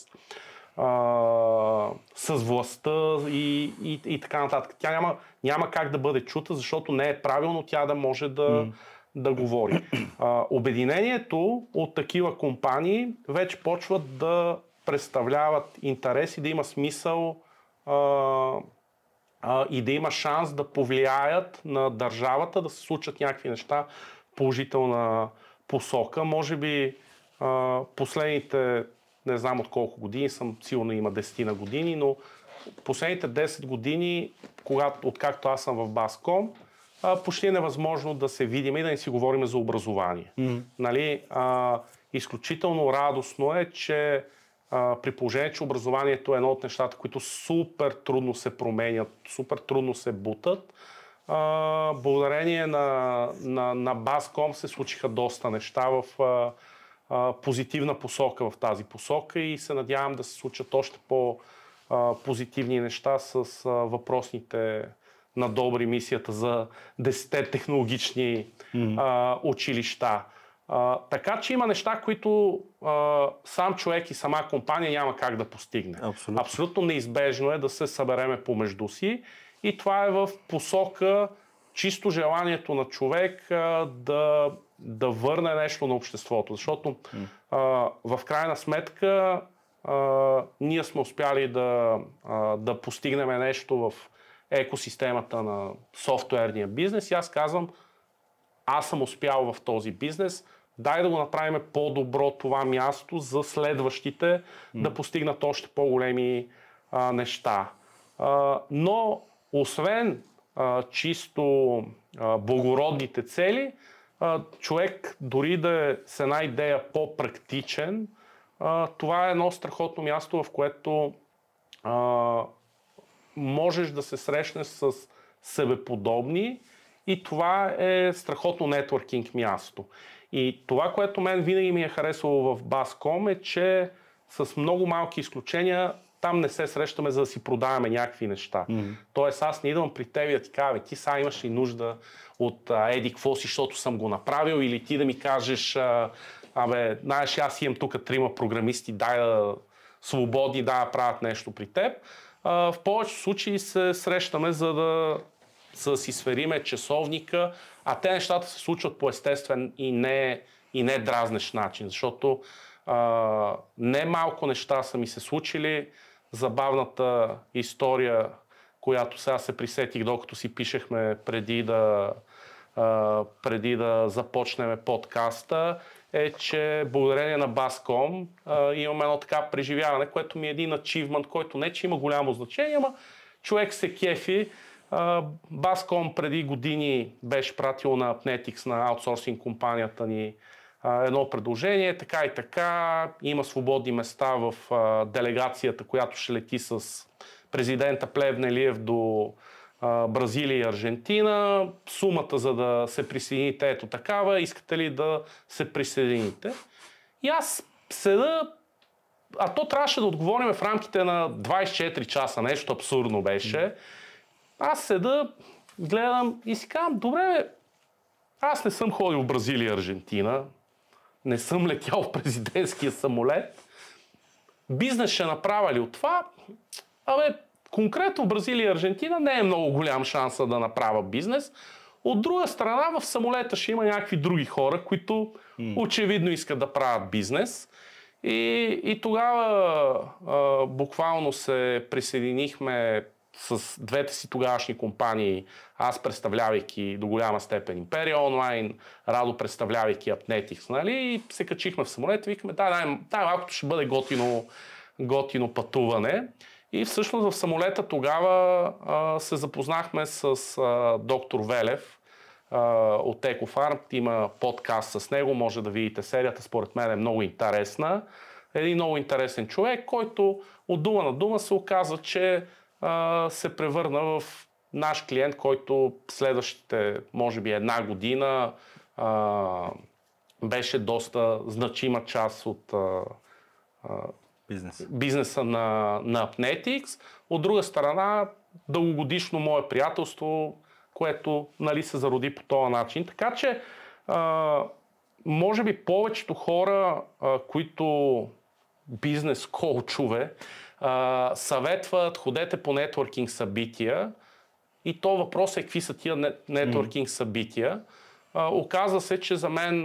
властта и така нататък. Тя няма как да бъде чута, защото не е правилно тя да може да говори. Обединението от такива компании вече почват да представляват интерес и да има смисъл и да има шанс да повлияят на държавата, да се случат някакви неща в положителна посока. Може би последните, не знам от колко години, сигурно има 10 на години, но последните 10 години, откакто аз съм в Bascom, почти е невъзможно да се видим и да не си говорим за образование. Нали, изключително радостно е, че при положение, че образованието е едно от нещата, които супер трудно се променят, супер трудно се бутат, благодарение на Bascom се случиха доста неща в позитивна посока в тази посока и се надявам да се случат още по-позитивни неща с въпросните надобри мисията за 10 технологични училища. Така че има неща, които сам човек и сама компания няма как да постигне. Абсолютно неизбежно е да се събереме помежду си и това е в посока чисто желанието на човек да върне нещо на обществото. Защото в крайна сметка ние сме успяли да постигнем нещо в екосистемата на софтуерния бизнес и аз казвам, аз съм успял в този бизнес, дай да го направим по-добро това място за следващите да постигнат още по-големи неща. Но освен чисто благородните цели, човек дори да е с една идея по-практичен, това е едно страхотно място, в което можеш да се срещнеш с себеподобни и това е страхотно нетворкинг място. И това, което мен винаги ми е харесало в Bascom е, че с много малки изключения там не се срещаме за да си продаваме някакви неща. Тоест аз не идвам при теб и да ти кажа, ти сега имаш ли нужда от еди какво си, защото съм го направил, или ти да ми кажеш, знаеш, аз имам тук 3 програмисти, дай да свободни, да правят нещо при теб. В повечето случаи се срещаме за да си свериме часовника, а те нещата се случват по естествен и не дразнещ начин, защото не малко неща са ми се случили. Забавната история, която сега се присетих, докато си пишехме преди да започнем подкаста, е, че благодарение на Bascom имаме едно така преживяване, което ми е един ачивмент, който не че има голямо значение, ама човек се кефи Bascom преди години беше пратил на Appnetics, на аутсорсинг компанията ни, едно предложение, така и така, има свободни места в делегацията, която ще лети с президента Плевнелиев до Бразилия и Аржентина. Сумата за да се присъедините ето такава, искате ли да се присъедините? И аз седа, а то трябваше да отговорим в рамките на 24 часа, нещо абсурдно беше. Аз седа, гледам и си казвам, добре, аз не съм ходил в Бразилия и Аржентина, не съм летял в президентския самолет. Бизнес ще направя ли от това? Конкретно в Бразилия и Аржентина не е много голям шанса да направя бизнес. От друга страна, в самолета ще има някакви други хора, които очевидно искат да правят бизнес. И тогава буквално се присъединихме с двете си тогавашни компании, аз представлявайки до голяма степен Империя онлайн, Радо представлявайки Appnetics, нали? И се качихме в самолета и викаме, малкото ще бъде готино пътуване. И всъщност в самолета тогава се запознахме с доктор Велев от EcoFarm. Има подкаст с него, може да видите серията, според мен е много интересна. Един много интересен човек, който от дума на дума се оказа, че се превърна в наш клиент, който следващите, може би, една година беше доста значима част от бизнеса на Appnetics. От друга страна, дългогодишно мое приятелство, което, нали, се зароди по този начин. Така че, може би повечето хора, които бизнес коучове, съветват, ходете по нетворкинг събития и то въпрос е какви са тия нетворкинг събития. Оказва се, че за мен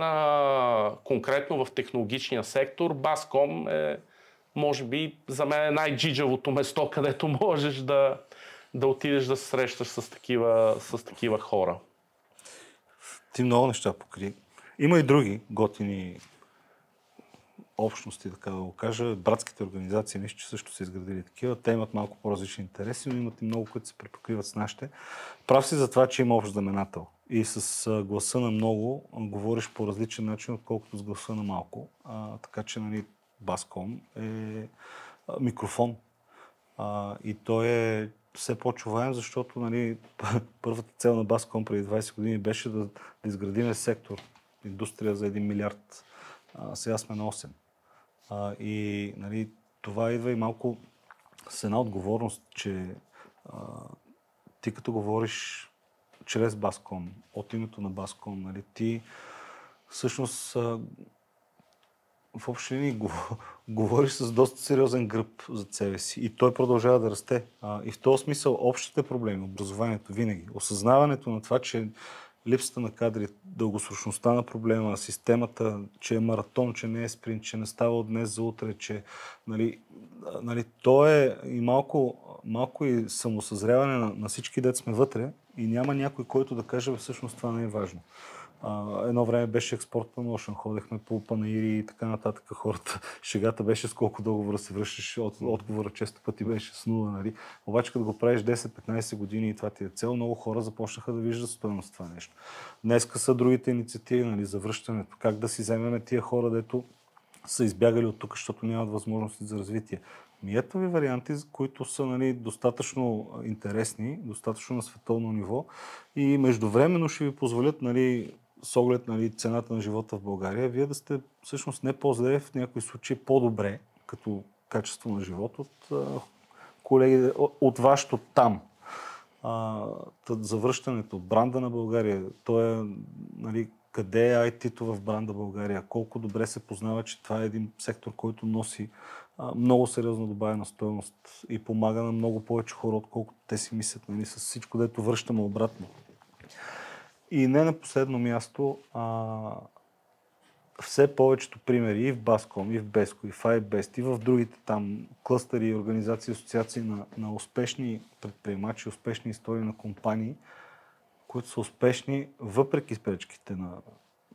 конкретно в технологичния сектор Bascom е, може би, за мен е най-джиджавото место, където можеш да отидеш да се срещаш с такива хора. Ти много неща покри. Има и други готини общности, така да го кажа. Братските организации, нещо, че също са изградили такива. Те имат малко по-различни интереси, но имат и много, които се препокриват с нашите. Прав си за това, че има общ знаменател. И с гласа на много говориш по различен начин, отколкото с гласа на малко. Така че, нали, Bascom е микрофон. И той е все по-чуваем, защото, нали, първата цел на Bascom преди 20 години беше да изградим сектор, индустрия за 1 милиард. Сега сме на 8. И, нали, това идва и малко с една отговорност, че ти като говориш чрез Bascom, от името на Bascom, нали, ти всъщност в общи линии говориш с доста сериозен гръб зад себе си и той продължава да расте. И в този смисъл общите проблеми, образованието винаги, осъзнаването на това, че липсата на кадри, дългосрочността на проблема, системата, че е маратон, че не е спринт, че не става от днес за утре, че, нали, то е и малко и самосъзряване на всички дет сме вътре и няма някой, който да каже, всъщност това не е важно. Едно време беше експорт по нощен, ходехме по панаири и така нататък. Хората, шегата беше с колко договора се връщаш, отговора често пъти беше с нула, нали? Обаче като го правиш 10-15 години и това ти е цел, много хора започнаха да виждат стойност това нещо. Днеска са другите инициативи, нали, за връщането, как да си вземем тия хора, дето са избягали от тук, защото нямат възможности за развитие. Ето ви варианти, които са, нали, достатъчно интересни, достатъчно на световно ниво и междувременно ще ви позволят, нали, с оглед, нали, цената на живота в България, вие да сте всъщност не по-зле, в някои случаи по-добре като качество на живот от колеги, от вашето там. Завръщането, бранда на България, то е, нали, къде е IT-то в бранда България, колко добре се познава, че това е един сектор, който носи много сериозно добавена стойност и помага на много повече хора, отколкото те си мислят, нали, с всичко, дето връщаме обратно. И не на последно място, все повечето примери и в Bascom, и в Besco, и в iBest, и в другите там клъстери, организации, асоциации на успешни предприемачи, успешни истории на компании, които са успешни въпреки пречките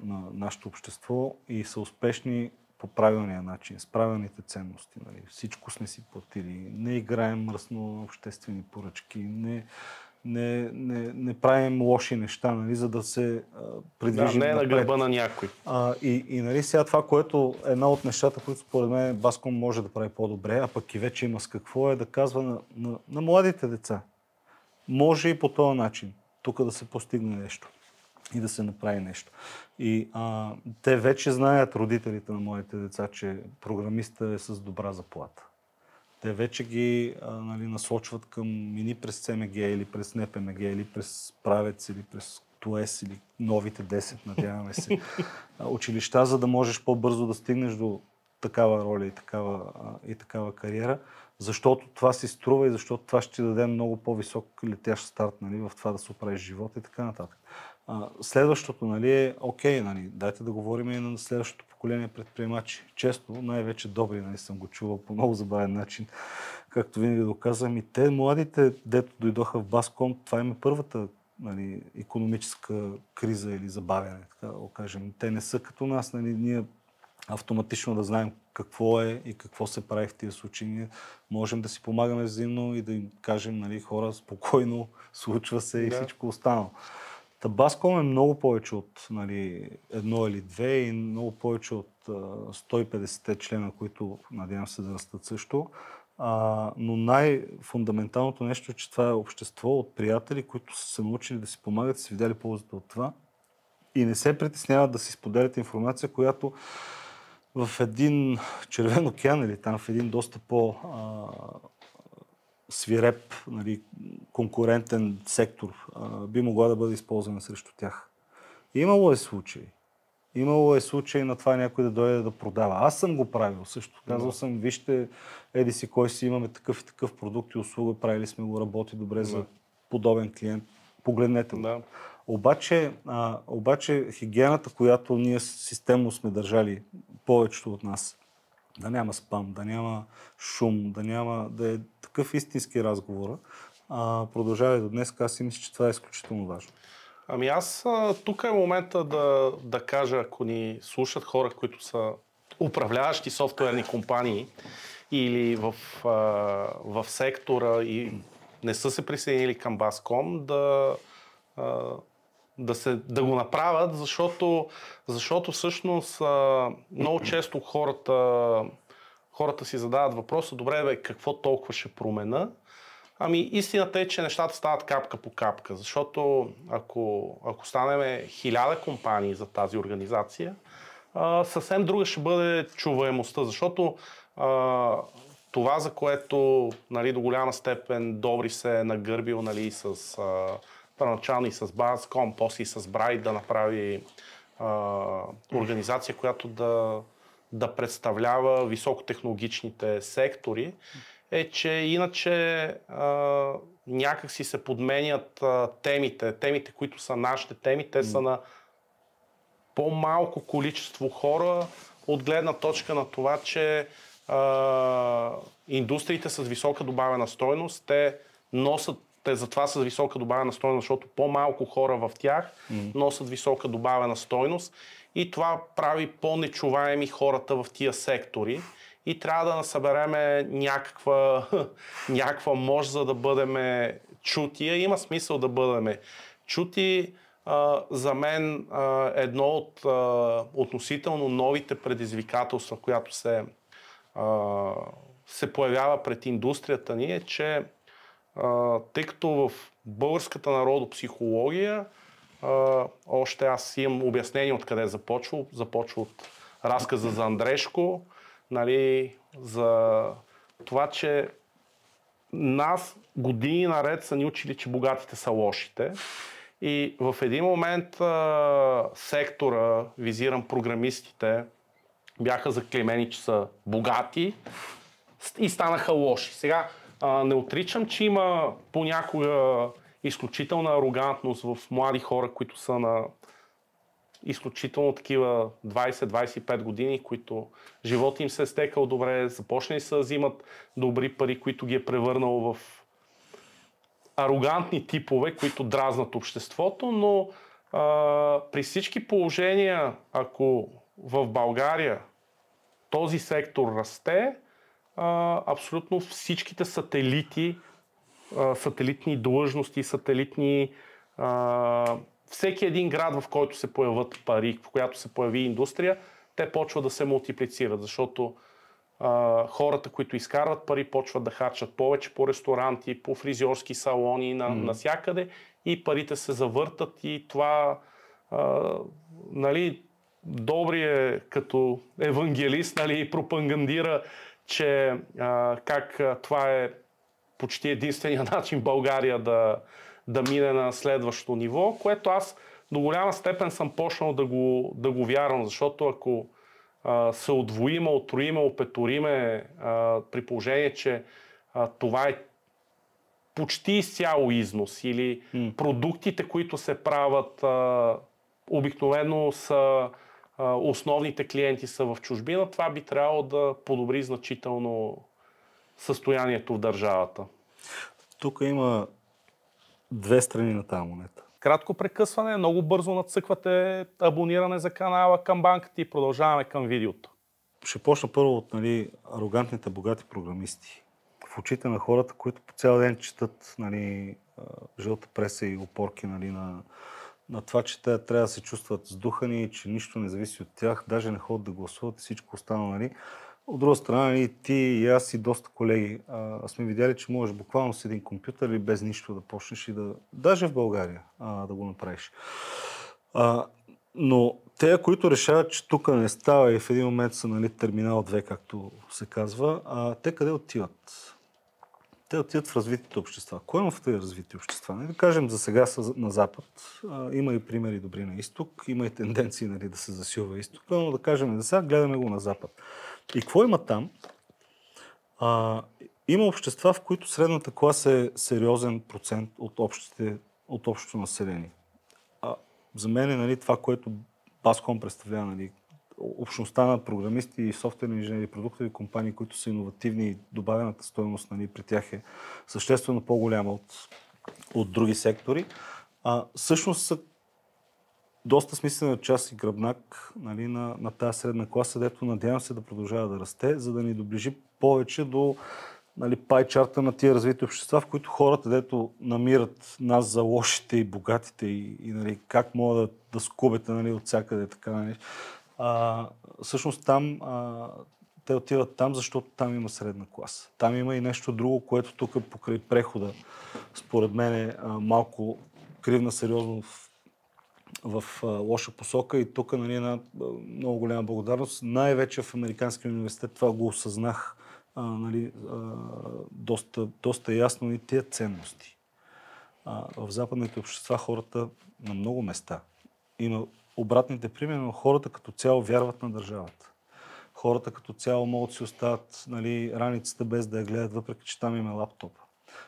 на нашето общество и са успешни по правилния начин, с правилните ценности. Нали. Всичко сме си платили, не играем мръсно обществени поръчки, не правим лоши неща, нали, за да се придвижим не е на напред. гърба на някой. И нали, сега това, което една от нещата, които според мен Баском може да прави по-добре, а пък и вече има с какво, е да казва на младите деца. Може и по този начин тук да се постигне нещо и да се направи нещо. И те вече знаят, родителите на моите деца, че програмиста е с добра заплата. Те вече ги нали, насочват към мини през ЦМГ или през НПМГ или през Правец или през ТУЕС или новите 10, надяваме се, училища, за да можеш по-бързо да стигнеш до такава роля и такава кариера, защото това си струва и защото това ще ти даде много по-висок летящ старт, нали, в това да се оправиш живот и така нататък. Следващото, нали, е окей, нали, дайте да говорим и на следващото поколение предприемачи. Често, най-вече добри, нали, съм го чувал по много забавен начин, както винаги доказвам. И те, младите, дето дойдоха в Баском, това им е първата, нали, икономическа криза или забавяне, така да го кажем. Те не са като нас, нали, ние автоматично да знаем какво е и какво се прави в тия случаи. Ние можем да си помагаме взаимно и да им кажем, нали, хора, спокойно, случва се и всичко останало. Баском е много повече от, нали, едно или две и много повече от 150 члена, които надявам се да растат също. Но най-фундаменталното нещо е, че това е общество от приятели, които са се научили да си помагат, са видяли ползата от това и не се притесняват да си споделят информация, която в един червен океан или там в един доста свиреп, нали, конкурентен сектор би могла да бъде използвана срещу тях. Имало е случай на това някой да дойде да продава. Аз съм го правил също. Казал съм, вижте, еди си кой си, имаме такъв и такъв продукт и услуга, правили сме го, работи добре за подобен клиент. Погледнете го. Обаче хигиената, която ние системно сме държали, повечето от нас, да няма спам, да няма шум, да е такъв истински разговор, продължава и до днес. Аз си мисля, че това е изключително важно. Ами аз тук е момента да кажа, ако ни слушат хора, които са управляващи софтуерни компании или в сектора и не са се присъединили към Баском, да го направят, защото всъщност много често хората си задават въпроса, добре, бе, какво толкова ще променя? Ами истината е, че нещата стават капка по капка, защото ако станем 1000 компании за тази организация, съвсем друга ще бъде чуваемостта, защото това, за което, нали, до голяма степен Добри се е нагърбил, нали, първоначално и с Баском, после и с Bright да направи организация, която да представлява високотехнологичните сектори, е, че иначе някак си се подменят темите, които са нашите теми, те са на по-малко количество хора от гледна точка на това, че индустриите с висока добавена стойност, те затова с висока добавена стойност, защото по-малко хора в тях носят висока добавена стойност и това прави по-нечуваеми хората в тия сектори. И трябва да насъбереме някаква мощ, за да бъдем чути. Има смисъл да бъдем чути. За мен едно от относително новите предизвикателства, която се появява пред индустрията ни е, че тъй като в българската народопсихология още аз имам обяснение откъде започва от разказа за Андрешко, нали, за това, че нас години наред са ни учили, че богатите са лошите. И в един момент сектора, визирам програмистите, бяха заклеймени, че са богати и станаха лоши. Сега не отричам, че има понякога изключителна арогантност в млади хора, които са на изключително такива 20-25 години, които живота им се е стекал добре, започнали са да взимат добри пари, които ги е превърнало в арогантни типове, които дразнат обществото, но при всички положения, ако в България този сектор расте, абсолютно всичките сателити сателитни длъжности, сателитни... всеки един град, в който се появят пари, в която се появи индустрия, те почват да се мултиплицират, защото хората, които изкарват пари, почват да харчат повече по ресторанти, по фризьорски салони, насякъде и парите се завъртат и това нали, добрият като евангелист нали, пропагандира, че как това е почти единствения начин България да мине на следващото ниво, което аз до голяма степен съм почнал да го вярвам, защото ако се удвоиме, отроиме, опеториме, при положение, че това е почти изцяло износ или продуктите, които се правят, обикновено са основните клиенти са в чужбина, това би трябвало да подобри значително състоянието в държавата. Тук има две страни на тази монета. Кратко прекъсване, много бързо надцъквате абониране за канала към банката и продължаваме към видеото. Ще почна първо от нали, арогантните богати програмисти. В очите на хората, които по цял ден четат нали, жълта преса и опорки нали, на това, че те трябва да се чувстват сдухани, че нищо не зависи от тях, даже не ходят да гласуват и всичко останало. Нали. От друга страна, нали, ти и аз и доста колеги сме видяли, че можеш буквално с един компютър или без нищо да почнеш и даже в България да го направиш. Но те, които решават, че тук не става и в един момент са нали, терминал 2, както се казва, те къде отиват? Те отиват в развитите общества. Кой има в тези развити общества? Да кажем, за сега са на Запад. Има и примери добри на Изток, има и тенденции нали, да се засилва Изток, но да кажем за сега гледаме го на Запад. И какво има там? Има общества, в които средната класа е сериозен процент от общото население. За мен е нали, това, което Bascom представлява, нали, общността на програмисти и софтуерни инженери, продуктови компании, които са иновативни и добавената стойност нали, при тях е съществено по-голяма от други сектори. Всъщност са доста смислена част и гръбнак нали, на тази средна класа, дето надявам се да продължава да расте, за да ни доближи повече до нали, пайчарта на тия развити общества, в които хората, дето намират нас за лошите и богатите и нали, как могат да скубете нали, от всякъде така. Нали. Всъщност там те отиват там, защото там има средна класа. Там има и нещо друго, което тук покрай прехода, според мен е малко кривна сериозно в лоша посока и тук нали, една много голяма благодарност. Най-вече в Американския университет това го осъзнах нали, доста ясно и тия ценности. В западните общества хората на много места има обратните примери, но хората като цяло вярват на държавата. Хората като цяло могат да си остават нали, раницата без да я гледат, въпреки че там има лаптопа.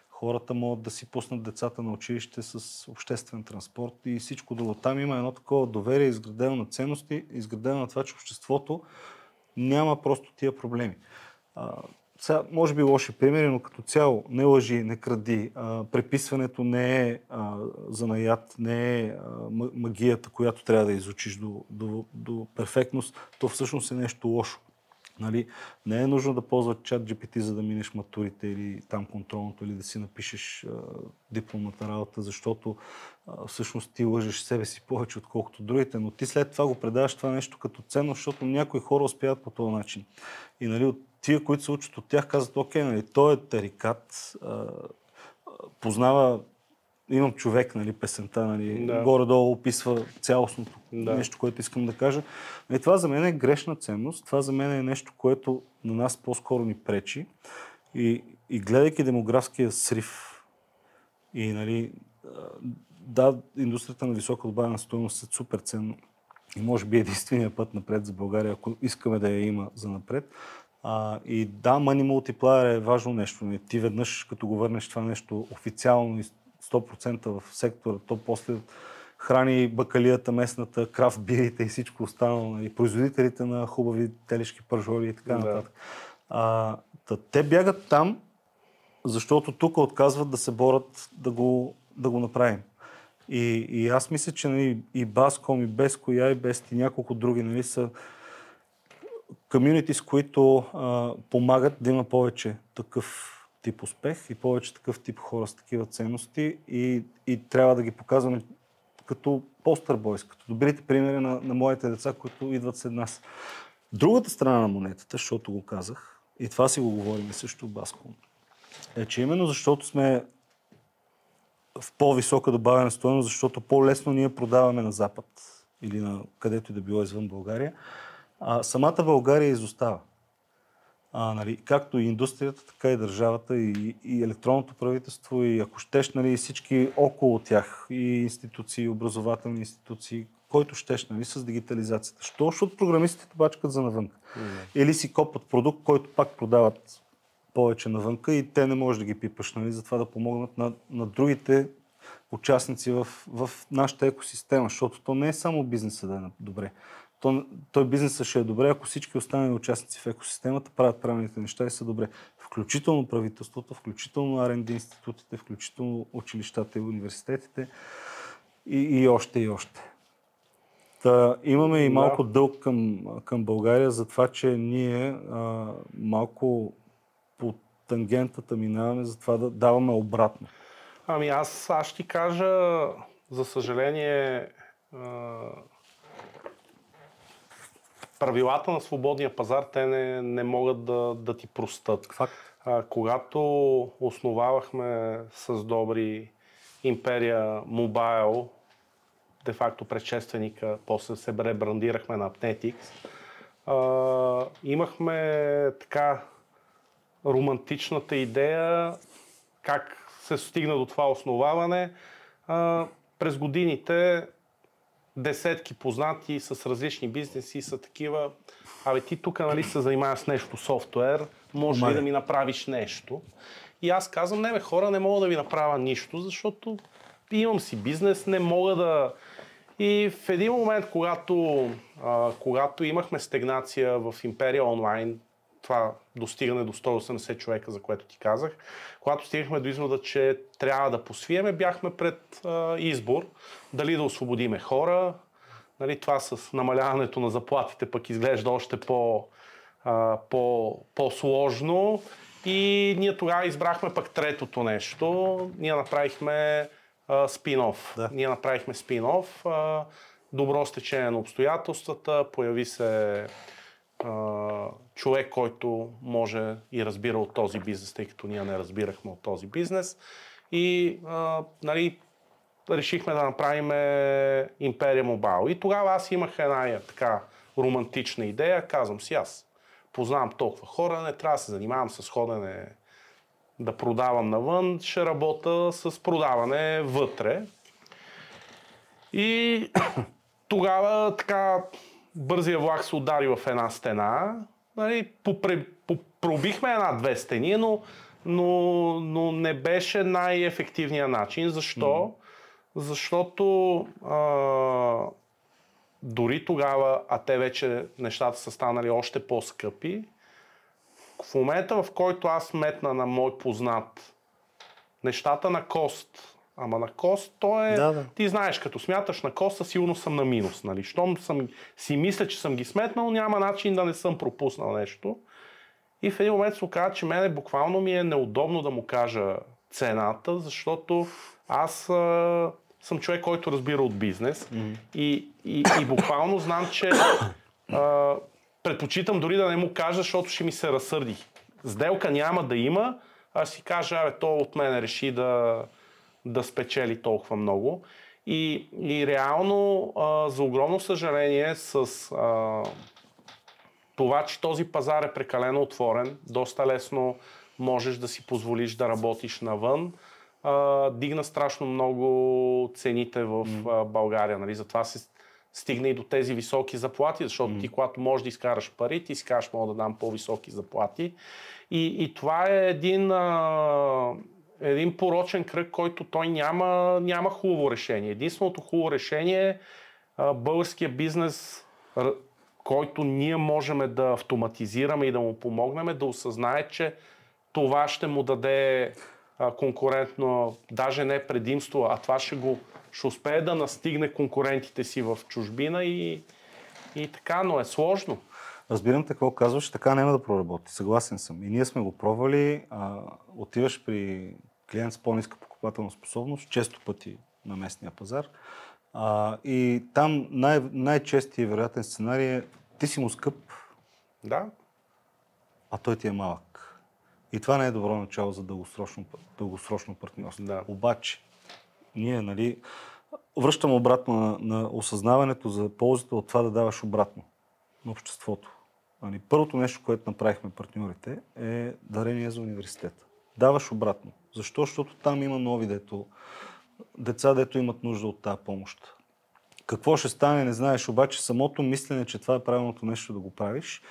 Хората могат да си пуснат децата на училище с обществен транспорт и всичко друго. Там има едно такова доверие, изградено на ценности, изградено на това, че обществото няма просто тия проблеми. Сега, може би лоши примери, но като цяло не лъжи, не кради. Преписването не е занаят, не е магията, която трябва да изучиш до перфектност. То всъщност е нещо лошо. Нали? Не е нужно да ползваш чат GPT, за да минеш матурите или там контролното, или да си напишеш дипломната работа, защото всъщност ти лъжеш себе си повече, отколкото другите, но ти след това го предаваш това нещо като ценно, защото някои хора успяват по този начин. И нали, от тия, които се учат от тях, казват, окей, нали, той е тарикат, познава, имам човек, нали, песента, нали, горе-долу описва цялостното нещо, което искам да кажа. И това за мен е грешна ценност, това за мен е нещо, което на нас по-скоро ни пречи. И гледайки демографския срив и нали, да, индустрията на висока добавена стойност е супер ценно и може би единствения път напред за България, ако искаме да я има за напред. И да, Money Multiplier е важно нещо. Ти веднъж, като го върнеш това нещо официално и 100% в сектора, то после храни бакалията, местната, крафт бирите и всичко останало, и производителите на хубави телешки пържоли и така нататък. Те бягат там, защото тук отказват да се борят да го направим. И аз мисля, че нали, и Bascom, и Besco, и iBest, и няколко други нали, са комюнити, с които помагат да има повече такъв тип успех и повече такъв тип хора с такива ценности и трябва да ги показваме като постър бойс, като добрите примери на моите деца, които идват след нас. Другата страна на монетата, защото го казах, и това си го говорим също Баско, е, че именно защото сме в по-висока добавена стойност, защото по-лесно ние продаваме на Запад или на където и да било извън България, самата България изостава. Нали, както и индустрията, така и държавата, и електронното правителство, и ако щеш, нали, всички около тях, и институции, образователни институции, който щеш, нали, с дигитализацията. Защото програмистите бачкат за навънка. Или си копат продукт, който пак продават повече навънка и те не можеш да ги пипаш, нали, затова да помогнат на другите участници в нашата екосистема, защото то не е само бизнеса да е добре. Той бизнесът ще е добре, ако всички останали участници в екосистемата правят правилните неща и са добре. Включително правителството, включително R&D институтите, включително училищата и университетите и още и още. Имаме и малко дълг към България за това, че ние малко по тангентата минаваме, за това да даваме обратно. Аз ще ти кажа, за съжаление, правилата на свободния пазар, те не могат да ти простат. Когато основавахме с добри Империя Mobile, де-факто предшественика, после се ребрандирахме на Apnetix, имахме така романтичната идея как се стигна до това основаване. През годините десетки познати с различни бизнеси са такива. Ти тук, нали, се занимаваш с нещо софтуер, може ли да ми направиш нещо? И аз казвам, хора, не мога да ви направя нищо, защото имам си бизнес, не мога да... И в един момент, когато имахме стагнация в Империя онлайн, това достигане до 180 човека, за което ти казах, когато стигнахме до извода, че трябва да посвиеме, бяхме пред избор дали да освободиме хора. Нали, това с намаляването на заплатите пък изглежда още по-сложно. И ние тогава избрахме пък третото нещо. Ние направихме спин-оф. Да. Ние направихме спин-оф. Добро стечение на обстоятелствата. Появи се човек, който може и разбира от този бизнес, тъй като ние не разбирахме от този бизнес. И нали, решихме да направим Imperia Mobile. И тогава аз имах една така романтична идея. Казвам си, аз познавам толкова хора, не трябва да се занимавам с ходене да продавам навън, ще работя с продаване вътре. И тогава така бързия влак се удари в една стена. Нали, пробихме една-две стени, но не беше най-ефективният начин. Защо? Защото дори тогава, а те вече нещата са станали още по-скъпи, в момента, в който аз метна на мой познат нещата на кост, ама на кост, то е... Да. Ти знаеш, като смяташ на коста, сигурно съм на минус. Нали? Щом си мисля, че съм ги сметнал, няма начин да не съм пропуснал нещо. И в един момент се оказа, че мене буквално ми е неудобно да му кажа цената, защото аз съм човек, който разбира от бизнес. И буквално знам, че предпочитам дори да не му кажа, защото ще ми се разсърди. Сделка няма да има, а си кажа, то от мен реши да спечели толкова много. И реално, за огромно съжаление, с това, че този пазар е прекалено отворен, доста лесно можеш да си позволиш да работиш навън, дигна страшно много цените в България. Нали? Затова се стигна и до тези високи заплати, защото ти, когато можеш да изкараш пари, ти си кажеш, мога да дам по-високи заплати. И това е един порочен кръг, който той няма хубаво решение. Единственото хубаво решение е българския бизнес, който ние можем да автоматизираме и да му помогнем, да осъзнае, че това ще му даде конкурентно, даже не предимство, а това ще успее да настигне конкурентите си в чужбина и така, но е сложно. Разбирам какво казваш, така няма да проработи. Съгласен съм. И ние сме го пробвали. Отиваш при клиент с по-ниска покупателна способност, често пъти на местния пазар. И там най-честият вероятен сценарий е ти си му скъп, Да. а той ти е малък. И това не е добро начало за дългосрочно партньорство. Да. Обаче, ние, връщам обратно на осъзнаването за ползата от това да даваш обратно на обществото. Първото нещо, което направихме партньорите, е дарение за университета. Даваш обратно. Защо? Защото там има нови деца, дето имат нужда от тази помощ. Какво ще стане, не знаеш, обаче самото мислене, че това е правилното нещо да го правиш,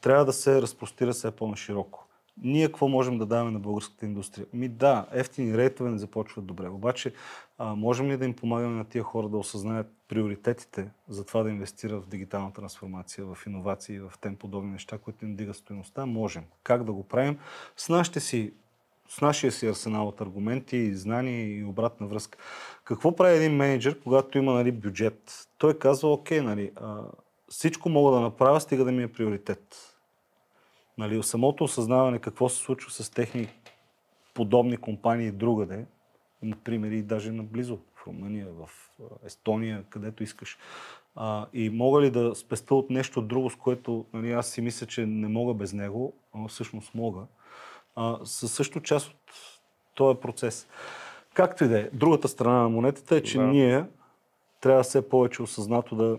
трябва да се разпростира все по-нашироко. Ние какво можем да даваме на българската индустрия? Да, ефтини рейтове не започват добре, обаче можем ли да им помагаме на тия хора да осъзнаят приоритетите за това да инвестират в дигитална трансформация, в иновации, в тем подобни неща, които им дигат стойността? Можем. Как да го правим? С нашия си арсенал от аргументи, знания и обратна връзка. Какво прави един менеджер, когато има бюджет? Той казва, окей, всичко мога да направя, стига да ми е приоритет. Самото осъзнаване какво се случва с техни подобни компании другаде, има примери и даже наблизо, в Румъния, в Естония, където искаш. И мога ли да спестя от нещо друго, с което аз си мисля, че не мога без него, но всъщност мога. Със също част от този процес. Както и да е. Другата страна на монетата е, че ние трябва все повече осъзнато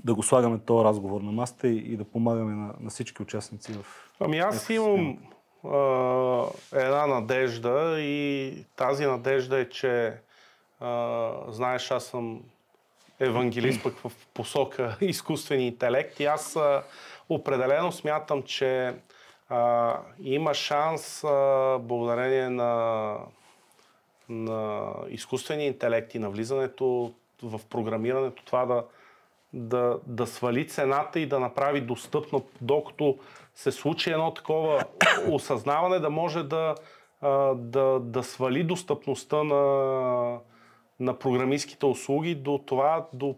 да го слагаме този разговор на масата и да помагаме на всички участници в... Аз имам една надежда и тази надежда е, че знаеш, аз съм евангелист пък в посока изкуствени интелект и аз определено смятам, че има шанс благодарение на изкуствения интелект и на влизането в програмирането това да свали цената и да направи достъпно, докато се случи едно такова осъзнаване, да може да свали достъпността на програмистските услуги до това, до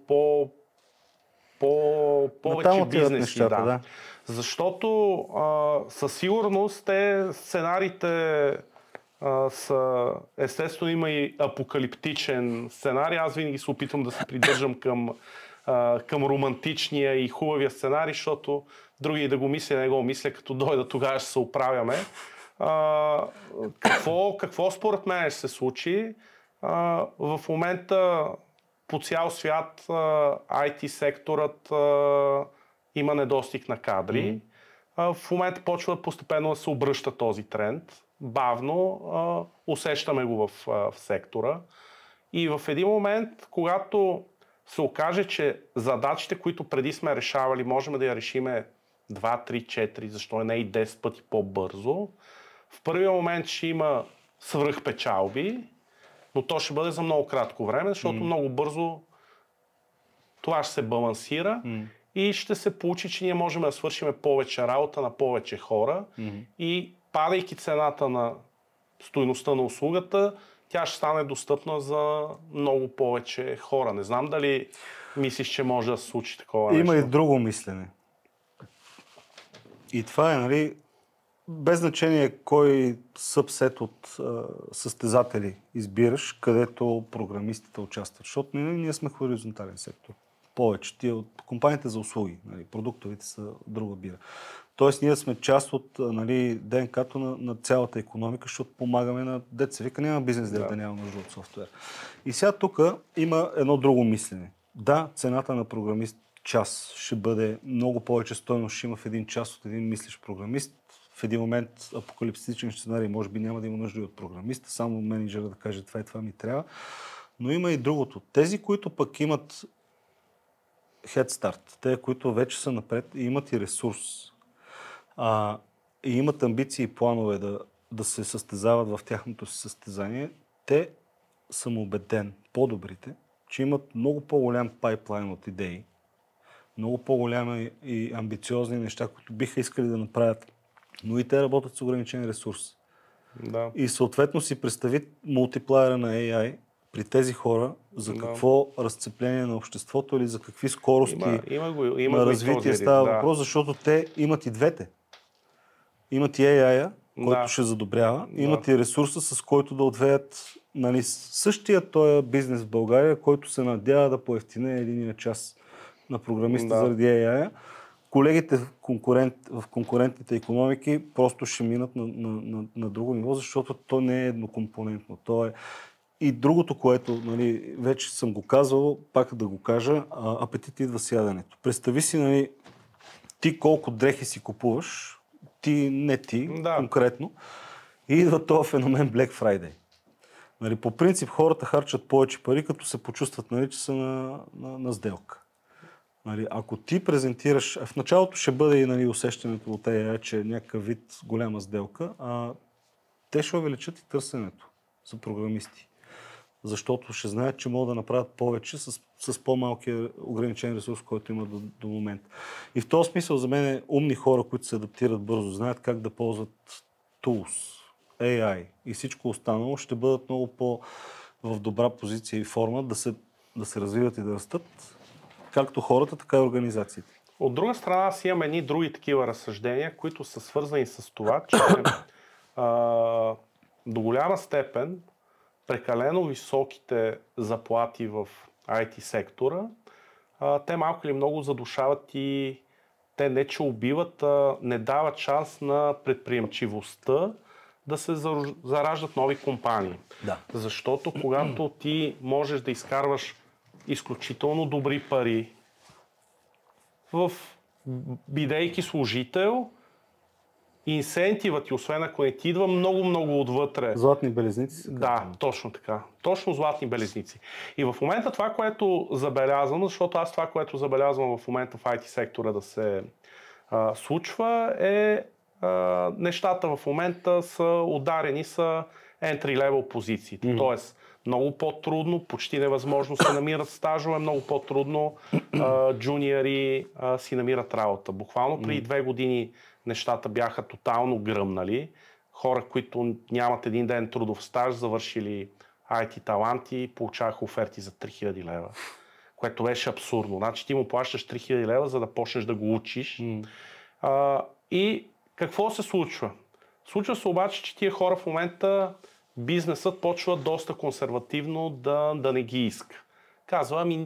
повече бизнеси. Нещата, да. Защото със сигурност сценариите са... Естествено има и апокалиптичен сценарий. Аз винаги се опитвам да се придържам към романтичния и хубавия сценарий, защото други да го мисля, не го мисля, като дойда тогава ще се оправяме. Какво според мен ще се случи? В момента по цял свят IT секторът има недостиг на кадри. В момента почва постепенно да се обръща този тренд. Бавно усещаме го в сектора. И в един момент, когато се окаже, че задачите, които преди сме решавали, можем да я решиме 2, 3, 4, защо не и 10 пъти по-бързо, в първия момент ще има свръхпечалби, но то ще бъде за много кратко време, защото много бързо това ще се балансира и ще се получи, че ние можем да свършим повече работа на повече хора и падайки цената на стойността на услугата, тя ще стане достъпна за много повече хора. Не знам дали мислиш, че може да се случи такова нещо. Има и друго мислене. И това е, без значение кой събсет от състезатели избираш, където програмистите участват. Защото ние сме хоризонтален сектор. Повече. Тия от компаниите за услуги, продуктовите са друга бира. Тоест ние сме част от ДНК-то на цялата икономика, защото помагаме на деца. Вика, няма бизнес да няма нужда от софтуер. И сега тук има едно друго мислене. Да, цената на програмист час ще бъде много повече стойност, ще има в един час от един мислещ програмист. В един момент апокалиптичен сценарий, може би няма да има нужда и от програмиста, само менеджера да каже това ми трябва. Но има и другото. Тези, които пък имат head start, те, които вече са напред и имат и ресурс, и имат амбиции и планове да се състезават в тяхното си състезание, те, съм убеден, по-добрите, че имат много по-голям пайплайн от идеи, много по-голями и амбициозни неща, които биха искали да направят, но и те работят с ограничен ресурс. Да. И съответно си представи мултиплеера на AI при тези хора за какво разцепление на обществото или за какви скорости на развитие става въпрос, защото те имат и двете. Имат и AI-а, който ще задобрява, имат и ресурса, с който да отвеят същия този бизнес в България, който се надява да поевтине единия час на програмиста заради AI-а. Колегите в конкурентните икономики просто ще минат на друго ниво, защото то не е еднокомпонентно. То е и другото, което вече съм го казвал, пак да го кажа, апетит идва с яденето. Представи си, ти колко дрехи си купуваш, не ти конкретно, и идва този феномен Black Friday. По принцип хората харчат повече пари, като се почувстват, че са на сделка. Ако ти презентираш, в началото ще бъде и усещането от AI, че е някакъв вид голяма сделка, те ще увеличат и търсенето за програмисти. Защото ще знаят, че могат да направят повече с по-малкия ограничен ресурс, който има до момента. И в този смисъл за мен умни хора, които се адаптират бързо, знаят как да ползват tools, AI и всичко останало, ще бъдат много в добра позиция и форма да се развиват и да растат, както хората, така и организациите. От друга страна, аз имам едни други такива разсъждения, които са свързани с това, че до голяма степен прекалено високите заплати в IT сектора, те малко или много задушават и те не че убиват, не дават шанс на предприемчивостта да се зараждат нови компании. Да. Защото когато ти можеш да изкарваш изключително добри пари бидейки служител, инсентивът ти, освен ако не ти идва много отвътре. Златни белезници? Да, точно така. Точно златни белезници. И в момента това, което забелязвам, защото аз това, което забелязвам в момента в IT сектора да се случва нещата в момента са ударени са entry-level позициите. Тоест, много по-трудно, почти невъзможно се намират стажове, много по-трудно джуниори си намират работа. Буквално преди 2 години нещата бяха тотално гръмнали. Хора, които нямат един ден трудов стаж, завършили IT таланти, получаваха оферти за 3000 лева. Което беше абсурдно. Значи ти му плащаш 3000 лева, за да почнеш да го учиш. И какво се случва? Случва се обаче, че тия хора в момента бизнесът почва доста консервативно да не ги иска. Казва,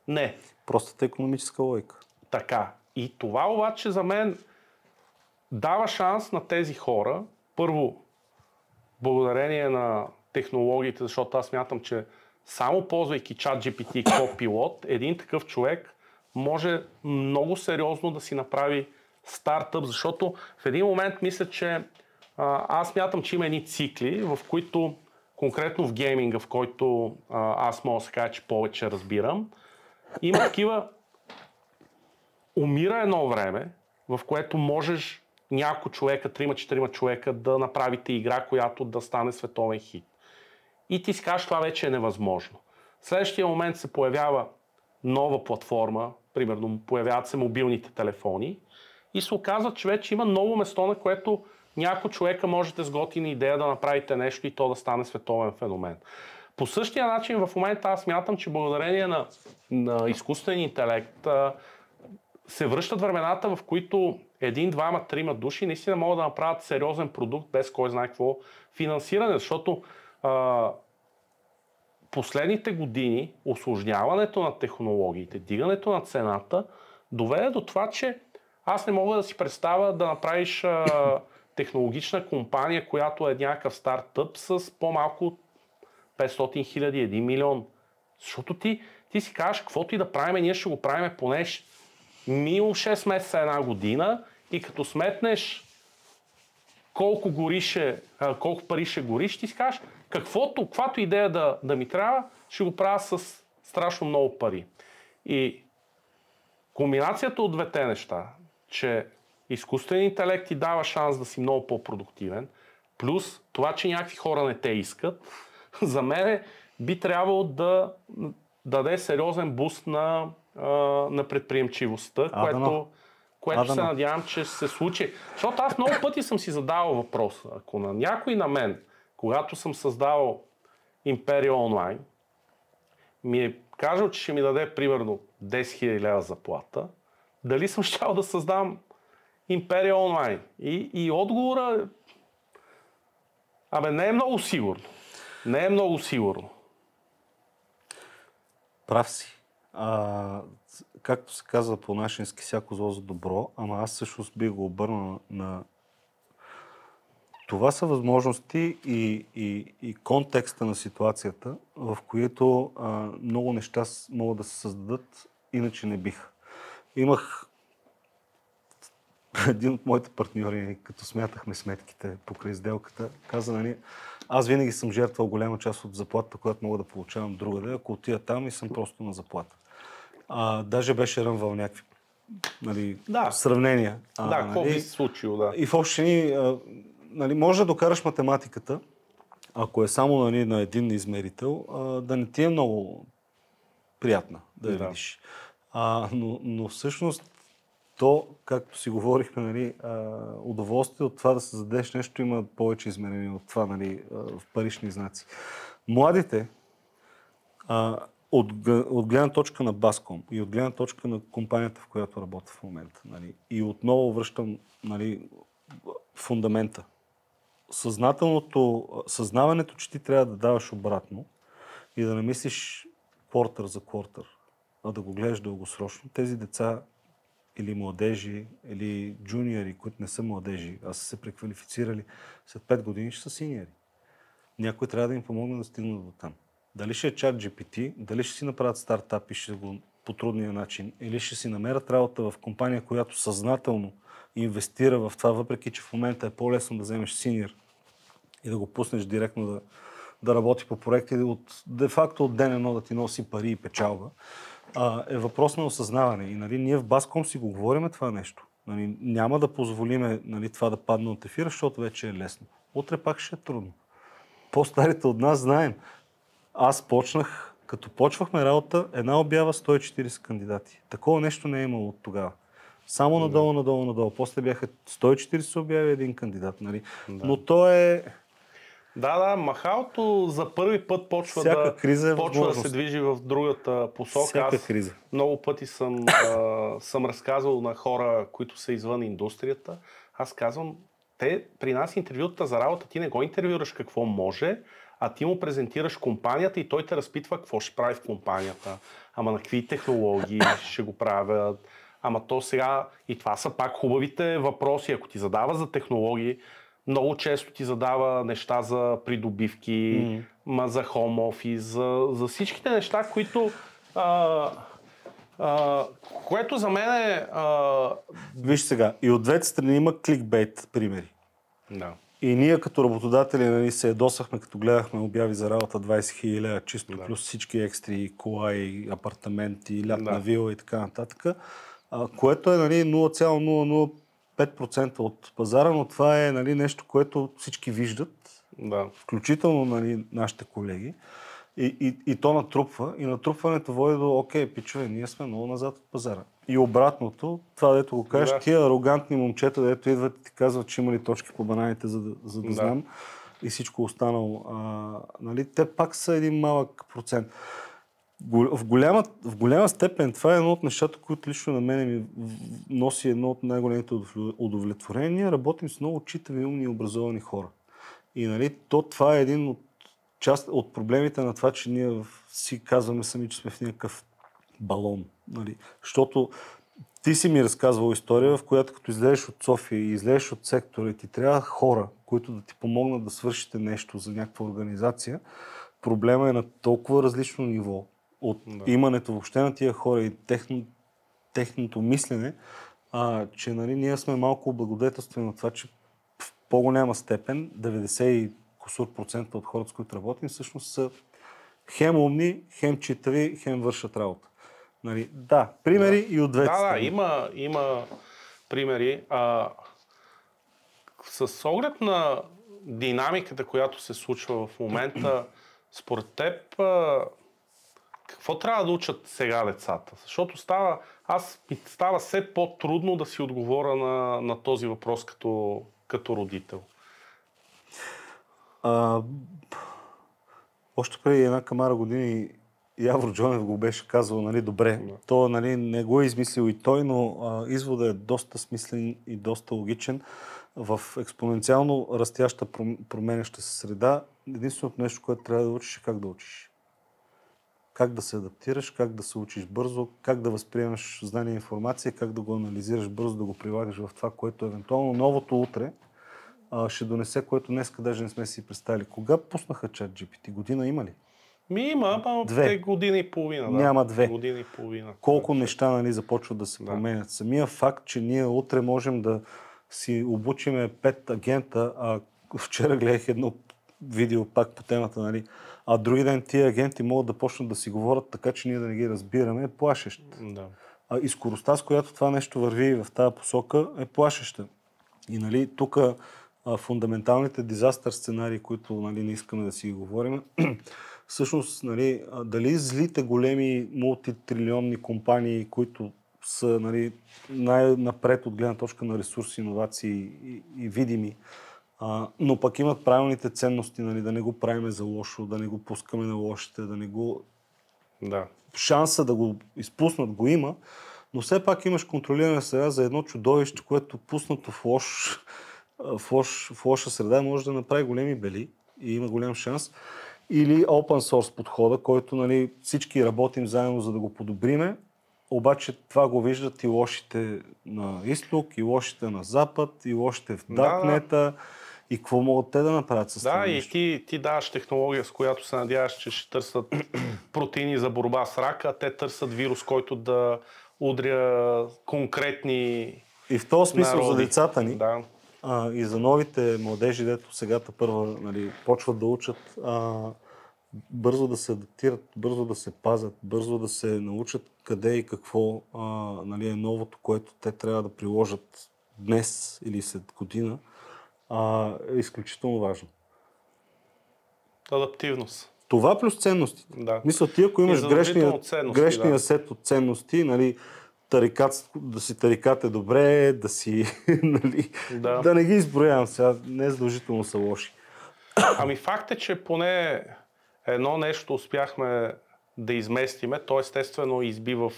не. Простата икономическа логика. Така. И това обаче за мен дава шанс на тези хора, първо, благодарение на технологиите, защото аз смятам, че само ползвайки ChatGPT и Copilot, един такъв човек може много сериозно да си направи стартъп, защото в един момент мисля, че аз смятам, че има едни цикли, в които конкретно в гейминга, в който аз мога да се кажа, че повече разбирам, има такива умира едно време, в което можеш няколко човека, 3-4 човека да направите игра, която да стане световен хит. И ти си кажеш, това вече е невъзможно. В следващия момент се появява нова платформа, примерно появяват се мобилните телефони и се оказва, че вече има ново место, на което някой човека можете с готина идея да направите нещо и то да стане световен феномен. По същия начин в момента аз смятам, че благодарение на изкуствен интелект се връщат времената, в които 1, 2, 3 души наистина могат да направят сериозен продукт без кой знае какво финансиране, защото последните години усложняването на технологиите, дигането на цената доведе до това, че аз не мога да си представя да направиш технологична компания, която е някакъв стартъп с по-малко от 500 000, 1 милион. Защото ти си кажеш, каквото и да правим, ние ще го правим поне минимум 6 месеца, 1 година и като сметнеш колко пари ще гориш, ти си кажеш, каквато идея да ми трябва, ще го правя с страшно много пари. И комбинацията от двете неща, че изкуствен интелект ти дава шанс да си много по-продуктивен, плюс това, че някакви хора не те искат, за мен би трябвало да даде сериозен буст на предприемчивостта, което се надявам, че се случи. Защото аз много пъти съм си задавал въпрос. Ако на някой на мен, когато съм създавал Imperia Online, ми е казал, че ще ми даде примерно 10 000 лева заплата, дали съм щял да създам Imperia Online? И отговора не е много сигурно. Не е много сигурно. Прав си. Както се казва по нашински, всяко зло за добро, ама аз също бих го обърнал на... Това са възможности и контекста на ситуацията, в които много неща могат да се създадат, иначе не биха. Имах един от моите партньори, като смятахме сметките покрай сделката, каза, нали, аз винаги съм жертвал голяма част от заплатата, която мога да получавам другаде, ако отида там и съм просто на заплата. Даже беше ръмвал някакви сравнения. Какво би се случило, да. И в общини, може да докараш математиката, ако е само на един измерител, да не ти е много приятна да я видиш. Но всъщност то, както си говорихме, удоволствие от това да създадеш нещо има повече измерения от това в парични знаци. Младите, от гледна точка на Bascom и от гледна точка на компанията, в която работя в момента, и отново връщам фундамента. Съзнаването, че ти трябва да даваш обратно и да не мислиш квартър за квартър, а да го гледаш дългосрочно. Тези деца или младежи, или джуниори, които не са младежи, а са се преквалифицирали, след 5 години ще са синьори. Някой трябва да им помогне да стигнат до там. Дали ще е ChatGPT, дали ще си направят стартап и ще го по трудния начин, или ще си намерят работа в компания, която съзнателно инвестира в това, въпреки че в момента е по-лесно да вземеш синьор и да го пуснеш директно да работи по проекти, де-факто от ден едно да ти носи пари и печалба, е въпрос на осъзнаване. И ние в Bascom си го говорим това нещо. Няма да позволиме това да падне от ефира, защото вече е лесно. Утре пак ще е трудно. По-старите от нас знаем. Аз почнах, като почвахме работа, една обява 140 кандидати. Такова нещо не е имало от тогава. Само надолу. После бяха 140 обяви един кандидат. Но то е... Да, махалото за първи път почва да се движи в другата посока. Всяка криза. Много пъти съм разказвал на хора, които са извън индустрията. Аз казвам, при нас интервютата за работа, ти не го интервюраш какво може, а ти му презентираш компанията и той те разпитва какво ще прави в компанията. Ама на какви технологии ще го правят. Ама то сега, и това са пак хубавите въпроси, ако ти задава за технологии, много често ти задава неща за придобивки, за home office, за всичките неща, които... което за мен е... Виж сега, и от двете страни има кликбейт примери. Да. И ние като работодатели се ядосахме, като гледахме обяви за работа 20 000 лева, чисто плюс всички екстри, кола и апартаменти, лятна вила и така нататък, което е 0,005% от пазара, но това е нещо, което всички виждат, включително нашите колеги. И то натрупва. И натрупването води до, окей, пичове, ние сме много назад от пазара. И обратното, това дето го кажеш, тия арогантни момчета, дето идват и ти казват, че има ли точки по бананите, за да знам и всичко останало. Те пак са един малък процент. В голяма степен това е едно от нещата, които лично на мен ми носи едно от най-големите удовлетворения. Работим с много читави, умни и образовани хора. И това е един част от проблемите на това, че ние си казваме сами, че сме в някакъв балон. Защото ти си ми разказвал история, в която като излезеш от София и излезеш от сектора и ти трябва хора, които да ти помогнат да свършите нещо за някаква организация, проблема е на толкова различно ниво от имането въобще на тия хора и техното мислене, че ние сме малко облагодетелствени на това, че в по-голяма степен 90% от хората, с които работим, всъщност са хем умни, хем читави, хем вършат работа. Примери и от двете страни. Има примери. С оглед на динамиката, която се случва в момента, според теб, какво трябва да учат сега децата? Защото става все по-трудно да си отговоря на този въпрос като родител. Още преди една камара години Явор Джонев го беше казал, нали, добре. Да. То, нали, не го е измислил и той, но изводът е доста смислен и доста логичен. В експоненциално растяща, променяща се среда, единственото нещо, което трябва да учиш е как да учиш. Как да се адаптираш, как да се учиш бързо, как да възприемаш знание и информация, как да го анализираш бързо, да го прилагаш в това, което евентуално новото утре ще донесе, което днеска даже не сме си представили. Кога пуснаха ChatGPT? Година има ли? Има, те година и половина. Да. Няма 2. Година и половина. Колко неща, нали, започват да се променят. Самия факт, че ние утре можем да си обучиме 5 агента, а вчера гледах едно видео пак по темата, нали, а други ден тия агенти могат да почнат да си говорят така, че ние да не ги разбираме, е плашещ. Да. И скоростта, с която това нещо върви в тази посока, е плашеща. И, нали, тук фундаменталните дизастър сценарии, които, нали, не искаме да си говорим, всъщност, нали, дали злите големи мултитрилионни компании, които са, нали, най-напред от гледна точка на ресурси, иновации и видими, но пък имат правилните ценности, нали, да не го правиме за лошо, да не го пускаме на лошите, да не го... Да. Шанса да го изпуснат го има, но все пак имаш контролирана среда за едно чудовище, което пуснато в лоша среда може да направи големи бели и има голям шанс. Или open source подхода, който, нали, всички работим заедно, за да го подобриме, обаче това го виждат и лошите на изток, и лошите на запад, и лошите в даркнета. И какво могат те да направят с това нещо? И ти даваш технология, с която се надяваш, че ще търсят протеини за борба с рака, а те търсят вирус, който да удря конкретни И в този смисъл народи. За децата ни, да. И за новите младежи, дето сегата първа, нали, почват да учат, бързо да се адаптират, бързо да се пазят, бързо да се научат къде и какво, нали, е новото, което те трябва да приложат днес или след година, е изключително важно. Адаптивност. Това плюс ценностите. Да. Мисля, ти ако имаш грешния сет от ценности, нали, да си тарикат е добре, да си, нали, да не ги изброявам сега, не е задължително са лоши. Ами факт е, че поне едно нещо успяхме да изместиме, то естествено изби в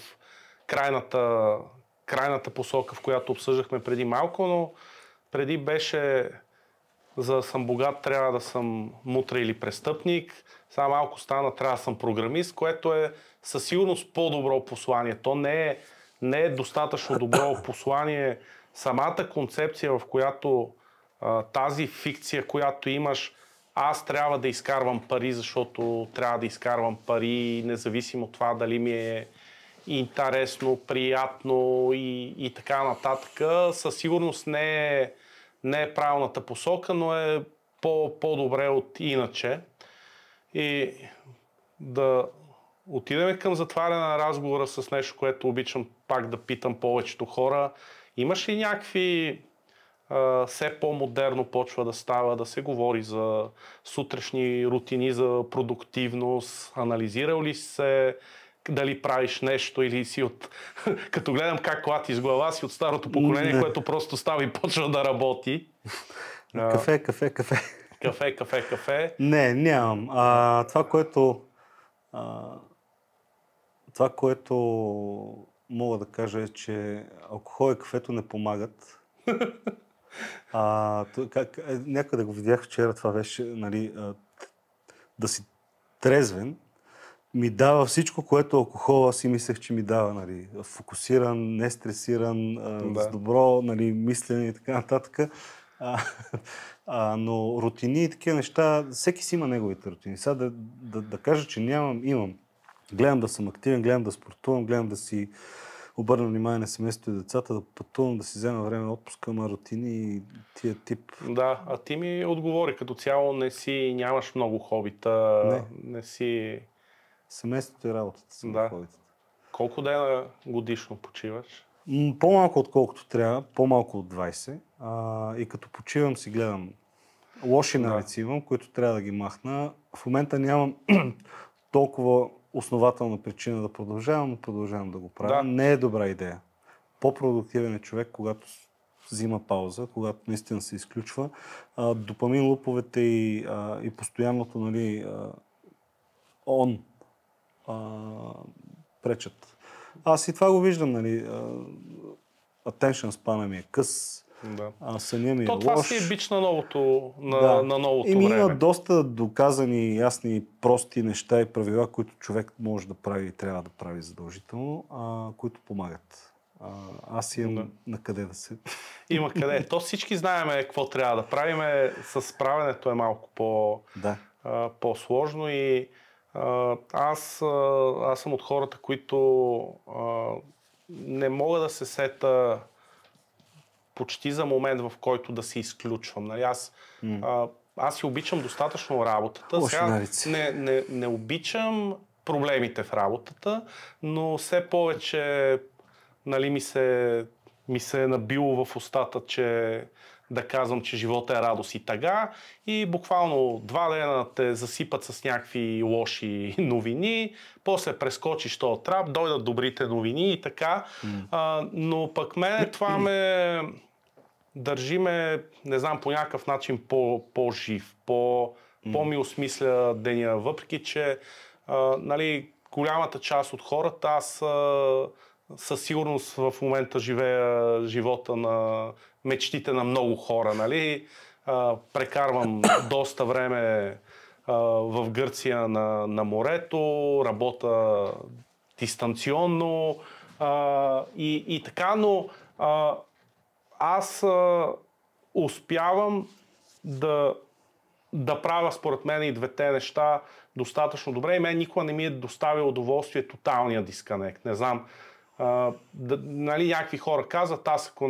крайната посока, в която обсъждахме преди малко, но преди беше за да съм богат, трябва да съм мутра или престъпник, сега малко стана, трябва да съм програмист, което е със сигурност по-добро послание. То не е достатъчно добро послание. Самата концепция, в която тази фикция, която имаш, аз трябва да изкарвам пари, защото трябва да изкарвам пари, независимо от това дали ми е интересно, приятно и така нататък. Със сигурност не е правилната посока, но е по-добре от иначе. И да отидем към затваряне на разговора с нещо, което обичам пак да питам повечето хора. Имаш ли някакви все по-модерно почва да става, да се говори за сутрешни рутини, за продуктивност? Анализирал ли се дали правиш нещо или си от... Като гледам как клати с глава си от старото поколение, което просто става и почва да работи. Кафе. Кафе. Не, нямам. Това, което мога да кажа е, че алкохол и кафето не помагат. Някъде го видях вчера, това беше, нали, да си трезвен, ми дава всичко, което алкохола си мислех, че ми дава. Нали, фокусиран, нестресиран, с добро, нали, мислене и така нататък. Но рутини и такива неща, всеки си има неговите рутини. Сега да кажа, че нямам, имам. Гледам да съм активен, гледам да спортувам, гледам да си обърна внимание на семейството и децата, да пътувам, да си взема време отпуска, ама рутини и тия тип. Да, а ти ми отговори, като цяло нямаш много хобита, не си... Семейството и работата са хобитата. Колко дена годишно почиваш? По-малко отколкото трябва, по-малко от 20. И като почивам си гледам лоши навици имам, които трябва да ги махна. В момента нямам толкова основателна причина да продължавам, но продължавам да го правя. Да. Не е добра идея. По-продуктивен е човек, когато взима пауза, когато наистина се изключва. Допамин луповете и постоянното, нали, пречат. Аз и това го виждам, нали. Attention span ми е къс. Да. Съня ми е То това лош. си е бич на новото, Да. на новото Има време. доста доказани, ясни, прости неща и правила, които човек може да прави и трябва да прави задължително, които помагат. Аз имам на къде да се... Има къде. То всички знаем какво трябва да правим. С справянето е малко по-сложно и аз съм от хората, които не мога да се сета почти за момент, в който да се изключвам. Нали? Аз си обичам достатъчно работата. Сега не обичам проблемите в работата, но все повече, нали, ми се е набило в устата, че да казвам, че живота е радост и тъга и буквално 2 дена те засипат с някакви лоши новини, после прескочиш този трап, дойдат добрите новини и така, но пък мене това ме държи ме, не знам, по някакъв начин по-жив, по-ми осмисля деня, въпреки че нали, голямата част от хората, аз със сигурност в момента живея живота на мечтите на много хора. Нали? Прекарвам доста време в Гърция на морето, работя дистанционно и така, но аз успявам да правя според мен и двете неща достатъчно добре и мен никога не ми е доставил удоволствие тоталния дисконект. Не знам, нали, някакви хора казват, аз ако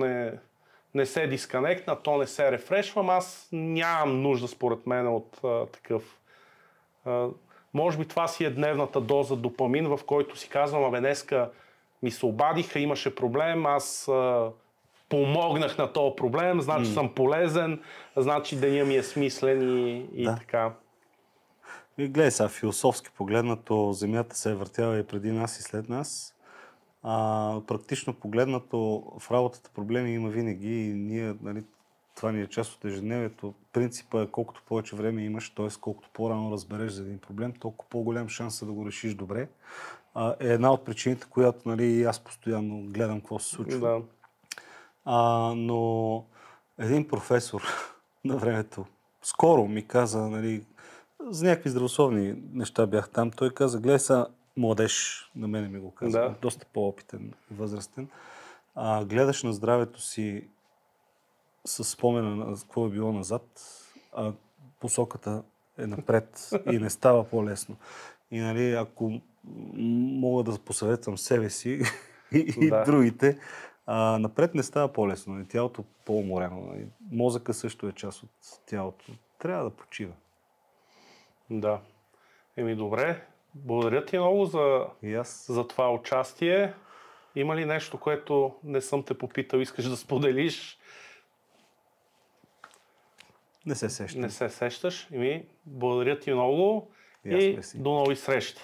не се дисконектна, то не се рефрешвам, аз нямам нужда според мен от такъв. Може би това си е дневната доза допамин, в който си казвам, днеска ми се обадиха, имаше проблем, аз помогнах на този проблем, значи съм полезен, значи деня ми е смислен и така. И гледай сега, философски погледнато, Земята се е въртяла и преди нас и след нас. Практично погледнато, в работата проблеми има винаги и ние, нали, това ни е част от ежедневието. Принципът е колкото повече време имаш, т.е. колкото по-рано разбереш за един проблем, толкова по-голям шанс е да го решиш добре. Е една от причините, която, нали, аз постоянно гледам какво се случва. Да. Но един професор на времето скоро ми каза, нали, за някакви здравословни неща бях там, той каза, гледай сега, младеж, на мене ми го каза, доста по-опитен и възрастен, гледаш на здравето си с спомена на какво е било назад, а посоката е напред и не става по-лесно. И, нали, ако мога да посъветвам себе си и другите, напред не става по-лесно. Тялото по-уморено. Мозъка също е част от тялото. Трябва да почива. Да. Добре. Благодаря ти много за това участие. Има ли нещо, което не съм те попитал, искаш да споделиш? Не се сещам. Не се сещаш. Благодаря ти много и до нови срещи.